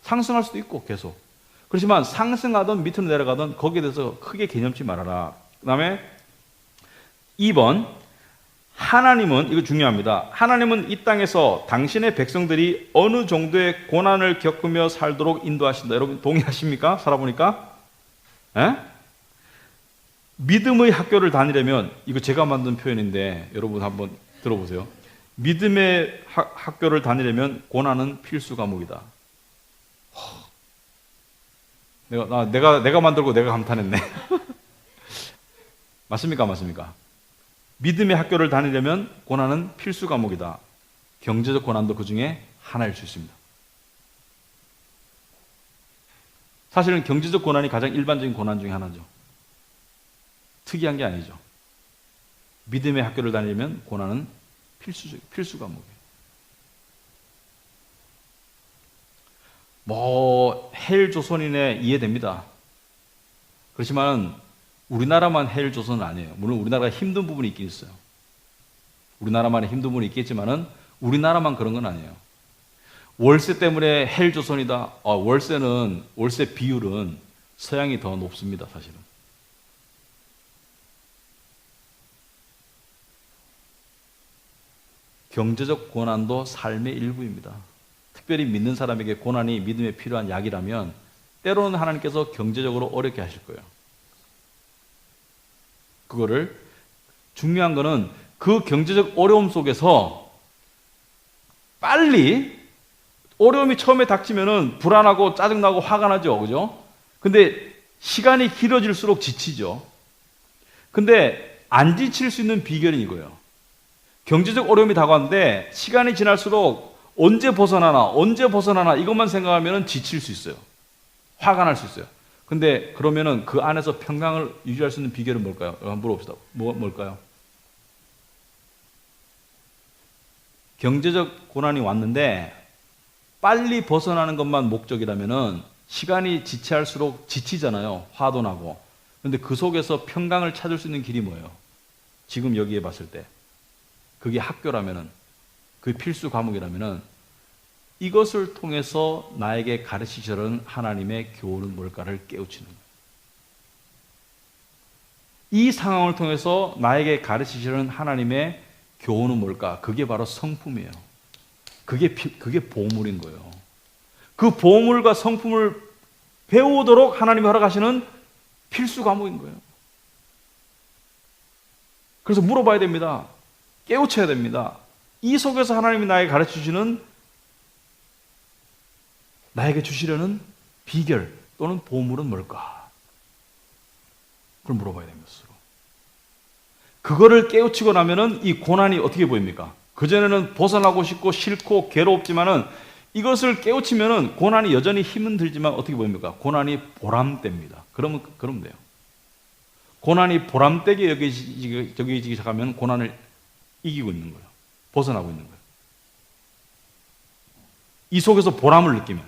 상승할 수도 있고 계속. 그렇지만 상승하든 밑으로 내려가든 거기에 대해서 크게 개념치 말아라. 그 다음에 2번 하나님은, 이거 중요합니다. 하나님은 이 땅에서 당신의 백성들이 어느 정도의 고난을 겪으며 살도록 인도하신다. 여러분 동의하십니까? 살아보니까? 에? 믿음의 학교를 다니려면, 이거 제가 만든 표현인데 여러분 한번 들어보세요. 믿음의 학교를 다니려면 고난은 필수 과목이다. 내가 만들고 내가 감탄했네. 맞습니까? 맞습니까? 믿음의 학교를 다니려면 고난은 필수 과목이다. 경제적 고난도 그 중에 하나일 수 있습니다. 사실은 경제적 고난이 가장 일반적인 고난 중에 하나죠. 특이한 게 아니죠. 믿음의 학교를 다니려면 고난은 필수 과목이에요. 헬조선인에 이해됩니다. 그렇지만 우리나라만 헬 조선은 아니에요. 물론 우리나라가 힘든 부분이 있긴 있어요. 우리나라만의 힘든 부분이 있겠지만은 우리나라만 그런 건 아니에요. 월세 때문에 헬 조선이다. 월세 비율은 서양이 더 높습니다, 사실은. 경제적 고난도 삶의 일부입니다. 특별히 믿는 사람에게 고난이 믿음에 필요한 약이라면 때로는 하나님께서 경제적으로 어렵게 하실 거예요. 그거를 중요한 거는 그 경제적 어려움 속에서 빨리 어려움이 처음에 닥치면은 불안하고 짜증나고 화가 나죠. 그죠? 근데 시간이 길어질수록 지치죠. 근데 안 지칠 수 있는 비결은 이거예요. 경제적 어려움이 다가왔는데 시간이 지날수록 언제 벗어나나 이것만 생각하면 지칠 수 있어요. 화가 날 수 있어요. 근데 그러면은 그 안에서 평강을 유지할 수 있는 비결은 뭘까요? 한번 물어봅시다. 뭘까요? 경제적 고난이 왔는데 빨리 벗어나는 것만 목적이라면은 시간이 지체할수록 지치잖아요. 화도 나고. 그런데 그 속에서 평강을 찾을 수 있는 길이 뭐예요? 지금 여기에 봤을 때. 그게 학교라면은, 그게 필수 과목이라면은 이것을 통해서 나에게 가르치시려는 하나님의 교훈은 뭘까를 깨우치는 거예요. 이 상황을 통해서 나에게 가르치시려는 하나님의 교훈은 뭘까? 그게 바로 성품이에요. 그게 보물인 거예요. 그 보물과 성품을 배우도록 하나님이 허락하시는 필수 과목인 거예요. 그래서 물어봐야 됩니다. 깨우쳐야 됩니다. 이 속에서 하나님이 나에게 가르쳐 주시는, 나에게 주시려는 비결 또는 보물은 뭘까? 그걸 물어봐야 됩니다. 그거를 깨우치고 나면은 이 고난이 어떻게 보입니까? 그전에는 벗어나고 싶고 싫고 괴롭지만은 이것을 깨우치면은 고난이 여전히 힘은 들지만 어떻게 보입니까? 고난이 보람됩니다. 그러면 돼요. 고난이 보람되게 여기지기 시작하면 고난을 이기고 있는 거예요. 벗어나고 있는 거예요. 이 속에서 보람을 느끼면.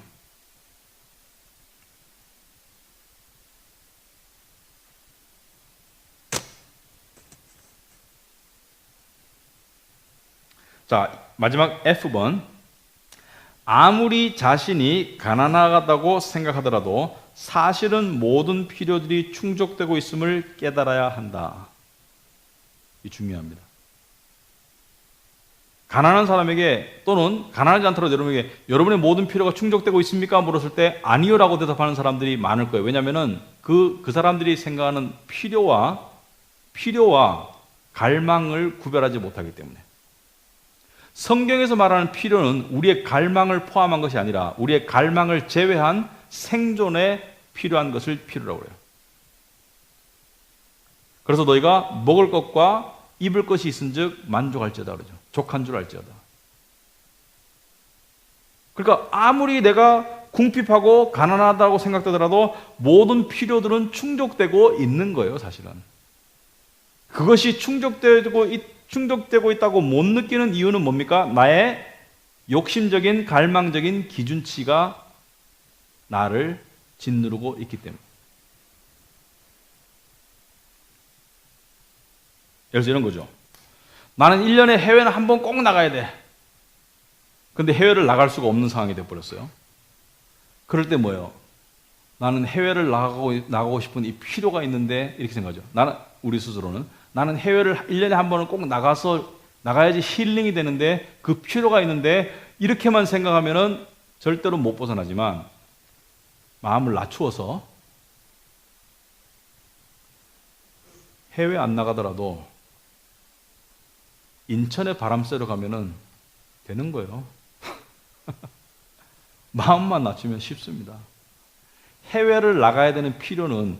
자, 마지막 F번. 아무리 자신이 가난하다고 생각하더라도 사실은 모든 필요들이 충족되고 있음을 깨달아야 한다. 이 중요합니다. 가난한 사람에게 또는 가난하지 않더라도 여러분에게 여러분의 모든 필요가 충족되고 있습니까? 물었을 때 아니요라고 대답하는 사람들이 많을 거예요. 왜냐하면 그 사람들이 생각하는 필요와 갈망을 구별하지 못하기 때문에. 성경에서 말하는 필요는 우리의 갈망을 포함한 것이 아니라 우리의 갈망을 제외한 생존에 필요한 것을 필요라고 해요. 그래서 너희가 먹을 것과 입을 것이 있은즉 만족할지어다 그러죠. 족한 줄 알지어다. 그러니까 아무리 내가 궁핍하고 가난하다고 생각되더라도 모든 필요들은 충족되고 있는 거예요, 사실은. 그것이 충족되고 있다고 못 느끼는 이유는 뭡니까? 나의 욕심적인 갈망적인 기준치가 나를 짓누르고 있기 때문에. 예를 들어 이런 거죠. 나는 1년에 해외는 한 번 꼭 나가야 돼. 근데 해외를 나갈 수가 없는 상황이 되어버렸어요. 그럴 때 뭐예요? 나는 해외를 나가고 싶은 이 필요가 있는데 이렇게 생각하죠. 우리 스스로는 나는 해외를 1년에 한 번은 꼭 나가야지 힐링이 되는데 그 필요가 있는데 이렇게만 생각하면은 절대로 못 벗어나지만 마음을 낮추어서 해외 안 나가더라도 인천에 바람 쐬러 가면은 되는 거예요. 마음만 낮추면 쉽습니다. 해외를 나가야 되는 필요라는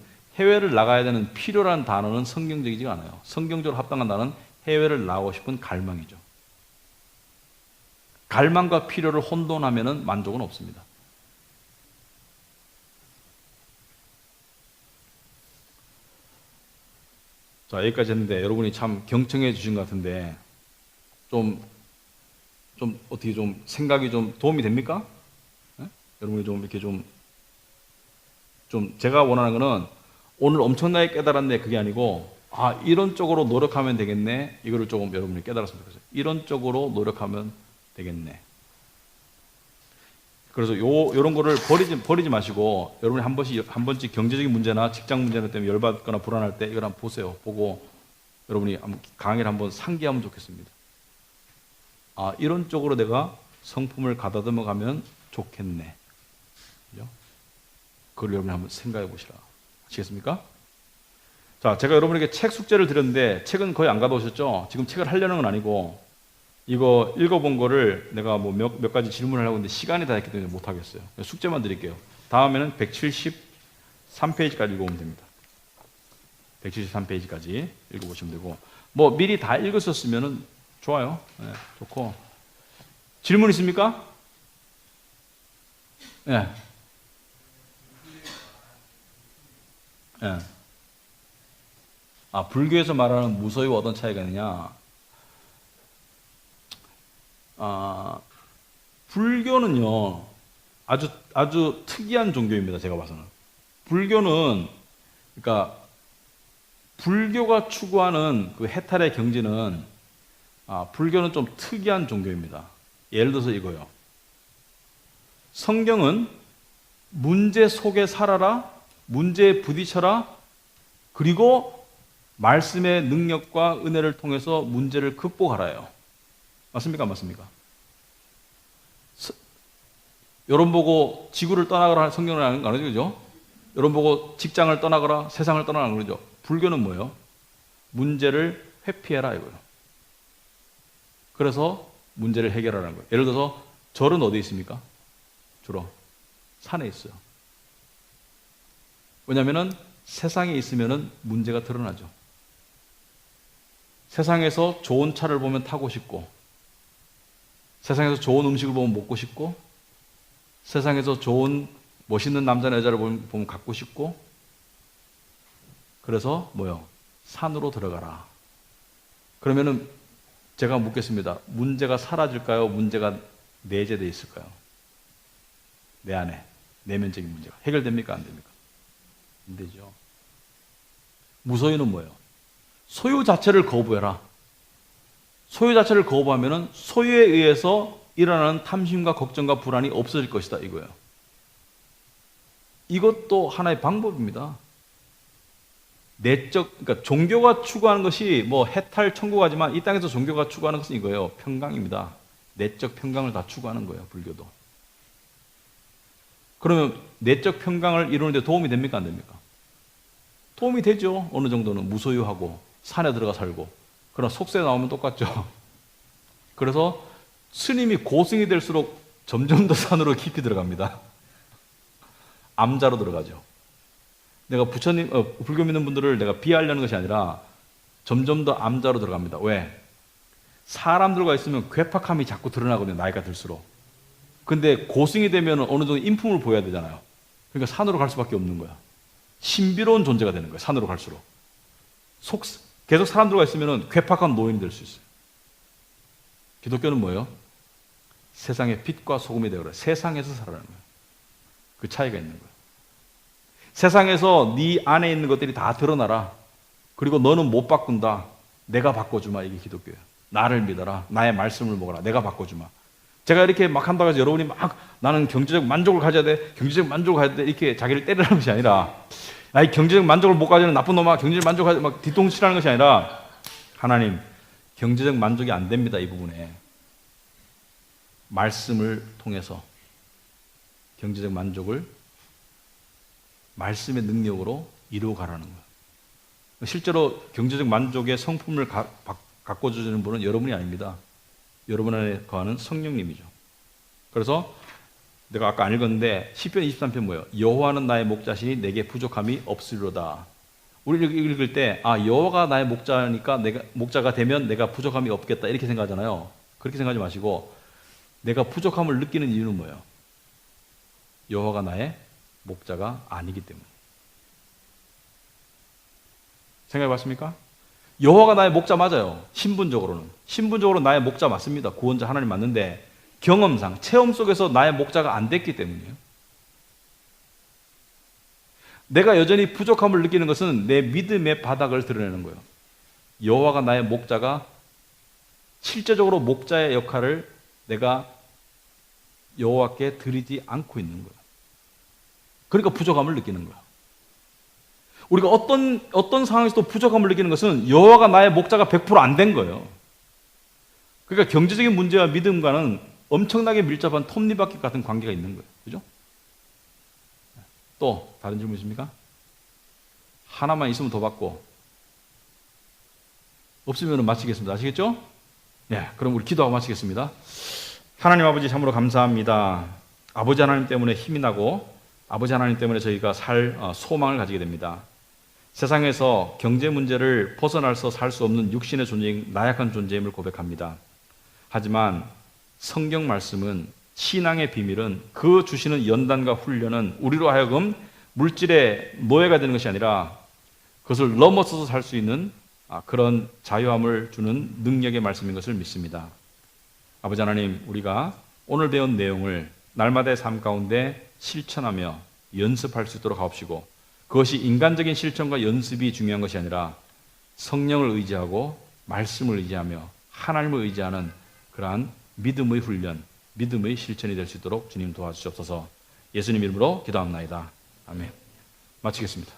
단어는 성경적이지가 않아요. 성경적으로 합당한 단어는 해외를 나가고 싶은 갈망이죠. 갈망과 필요를 혼돈하면은 만족은 없습니다. 자, 여기까지 했는데 여러분이 참 경청해 주신 것 같은데 좀 어떻게 좀 생각이 좀 도움이 됩니까? 네? 여러분이 좀 이렇게 좀 제가 원하는 거는 오늘 엄청나게 깨달았네 그게 아니고 이런 쪽으로 노력하면 되겠네. 이거를 조금 여러분이 깨달았으면 좋겠어요. 이런 쪽으로 노력하면 되겠네. 그래서 요런 거를 버리지 마시고 여러분이 한 번씩 경제적인 문제나 직장 문제나 때문에 열받거나 불안할 때 이걸 한번 보세요. 보고 여러분이 강의를 한번 상기하면 좋겠습니다. 이런 쪽으로 내가 성품을 가다듬어 가면 좋겠네. 그죠? 그걸 여러분이 한번 생각해 보시라. 아시겠습니까? 자, 제가 여러분에게 책 숙제를 드렸는데 책은 거의 안 가져오셨죠? 지금 책을 하려는 건 아니고 이거 읽어본 거를 내가 뭐 몇 가지 질문을 하고 있는데 시간이 다 했기 때문에 못 하겠어요. 숙제만 드릴게요. 다음에는 173페이지까지 읽어보면 됩니다. 173페이지까지 읽어보시면 되고 뭐 미리 다 읽으셨으면 좋아요. 네, 좋고 질문 있습니까? 네. 네. 불교에서 말하는 무소유와 어떤 차이가 있느냐? 불교는요, 아주 특이한 종교입니다. 제가 봐서는. 불교는, 그러니까, 불교가 추구하는 그 해탈의 경지는, 불교는 좀 특이한 종교입니다. 예를 들어서 이거요. 성경은 문제 속에 살아라, 문제에 부딪혀라, 그리고 말씀의 능력과 은혜를 통해서 문제를 극복하라요. 맞습니까? 안 맞습니까? 여러분 보고 지구를 떠나거라 성경은 안 그러죠, 그죠? 여러분 보고 직장을 떠나거라 세상을 떠나라 그러죠. 불교는 뭐예요? 문제를 회피해라 이거예요. 그래서 문제를 해결하라는 거예요. 예를 들어서 절은 어디에 있습니까? 주로 산에 있어요. 왜냐하면 세상에 있으면 문제가 드러나죠. 세상에서 좋은 차를 보면 타고 싶고, 세상에서 좋은 음식을 보면 먹고 싶고, 세상에서 좋은 멋있는 남자나 여자를 보면 갖고 싶고, 그래서 뭐요? 산으로 들어가라. 그러면은 제가 묻겠습니다. 문제가 사라질까요? 문제가 내재되어 있을까요? 내 안에 내면적인 문제가 해결됩니까? 안 됩니까? 안 되죠. 무소유는 뭐예요? 소유 자체를 거부해라. 소유 자체를 거부하면은 소유에 의해서 일어나는 탐심과 걱정과 불안이 없어질 것이다 이거예요. 이것도 하나의 방법입니다. 그러니까 종교가 추구하는 것이 뭐 해탈 천국하지만 이 땅에서 종교가 추구하는 것은 이거예요. 평강입니다. 내적 평강을 다 추구하는 거예요. 불교도. 그러면 내적 평강을 이루는데 도움이 됩니까? 안 됩니까? 도움이 되죠. 어느 정도는 무소유하고 산에 들어가 살고. 그러나 속세 나오면 똑같죠. 그래서 스님이 고승이 될수록 점점 더 산으로 깊이 들어갑니다. 암자로 들어가죠. 내가 부처님, 불교 믿는 분들을 내가 비하하려는 것이 아니라 점점 더 암자로 들어갑니다. 왜? 사람들과 있으면 괴팍함이 자꾸 드러나거든요. 나이가 들수록. 근데 고승이 되면 어느 정도 인품을 보여야 되잖아요. 그러니까 산으로 갈 수밖에 없는 거야. 신비로운 존재가 되는 거예요. 산으로 갈수록. 계속 사람들과 있으면 괴팍한 노인이 될 수 있어요. 기독교는 뭐예요? 세상의 빛과 소금이 되어라. 세상에서 살아가는 거예요. 그 차이가 있는 거예요. 세상에서 네 안에 있는 것들이 다 드러나라. 그리고 너는 못 바꾼다. 내가 바꿔주마. 이게 기독교예요. 나를 믿어라. 나의 말씀을 먹어라. 내가 바꿔주마. 제가 이렇게 막 한다고 해서 여러분이 막 나는 경제적 만족을 가져야 돼. 경제적 만족을 가져야 돼. 이렇게 자기를 때리라는 것이 아니라 아이 경제적 만족을 못 가지는 나쁜 놈아. 경제적 만족을 막 뒤통수치라는 것이 아니라 하나님 경제적 만족이 안 됩니다. 이 부분에. 말씀을 통해서 경제적 만족을 말씀의 능력으로 이루어가라는 거예요. 실제로 경제적 만족의 성품을 갖고 주시는 분은 여러분이 아닙니다. 여러분 안에 거하는 성령님이죠. 그래서 내가 아까 안 읽었는데 시편 23편 뭐예요? 여호와는 나의 목자시니 내게 부족함이 없으리로다. 우리 읽을 때 여호와가 나의 목자니까 목자가 되면 내가 부족함이 없겠다 이렇게 생각하잖아요. 그렇게 생각하지 마시고 내가 부족함을 느끼는 이유는 뭐예요? 여호와가 나의 목자가 아니기 때문에. 생각해 봤습니까? 여호와가 나의 목자 맞아요. 신분적으로 나의 목자 맞습니다. 구원자 하나님 맞는데 경험상 체험 속에서 나의 목자가 안 됐기 때문이에요. 내가 여전히 부족함을 느끼는 것은 내 믿음의 바닥을 드러내는 거예요. 여호와가 나의 목자가 실제적으로 목자의 역할을 내가 여호와께 드리지 않고 있는 거예요. 그러니까 부족함을 느끼는 거예요. 우리가 어떤 상황에서도 부족함을 느끼는 것은 여호와가 나의 목자가 100% 안 된 거예요. 그러니까 경제적인 문제와 믿음과는 엄청나게 밀접한 톱니바퀴 같은 관계가 있는 거예요. 그죠? 또 다른 질문 있습니까? 하나만 있으면 더 받고 없으면 마치겠습니다. 아시겠죠? 네, 그럼 우리 기도하고 마치겠습니다. 하나님 아버지 참으로 감사합니다. 아버지 하나님 때문에 힘이 나고 아버지 하나님 때문에 저희가 살 소망을 가지게 됩니다. 세상에서 경제 문제를 벗어나서 살 수 없는 육신의 존재인 나약한 존재임을 고백합니다. 하지만 성경 말씀은 신앙의 비밀은 그 주시는 연단과 훈련은 우리로 하여금 물질의 노예가 되는 것이 아니라 그것을 넘어서서 살 수 있는 그런 자유함을 주는 능력의 말씀인 것을 믿습니다. 아버지 하나님, 우리가 오늘 배운 내용을 날마다의 삶 가운데 실천하며 연습할 수 있도록 하옵시고, 그것이 인간적인 실천과 연습이 중요한 것이 아니라 성령을 의지하고 말씀을 의지하며 하나님을 의지하는 그러한 믿음의 훈련, 믿음의 실천이 될 수 있도록 주님 도와주시옵소서. 예수님 이름으로 기도합나이다. 아멘. 마치겠습니다.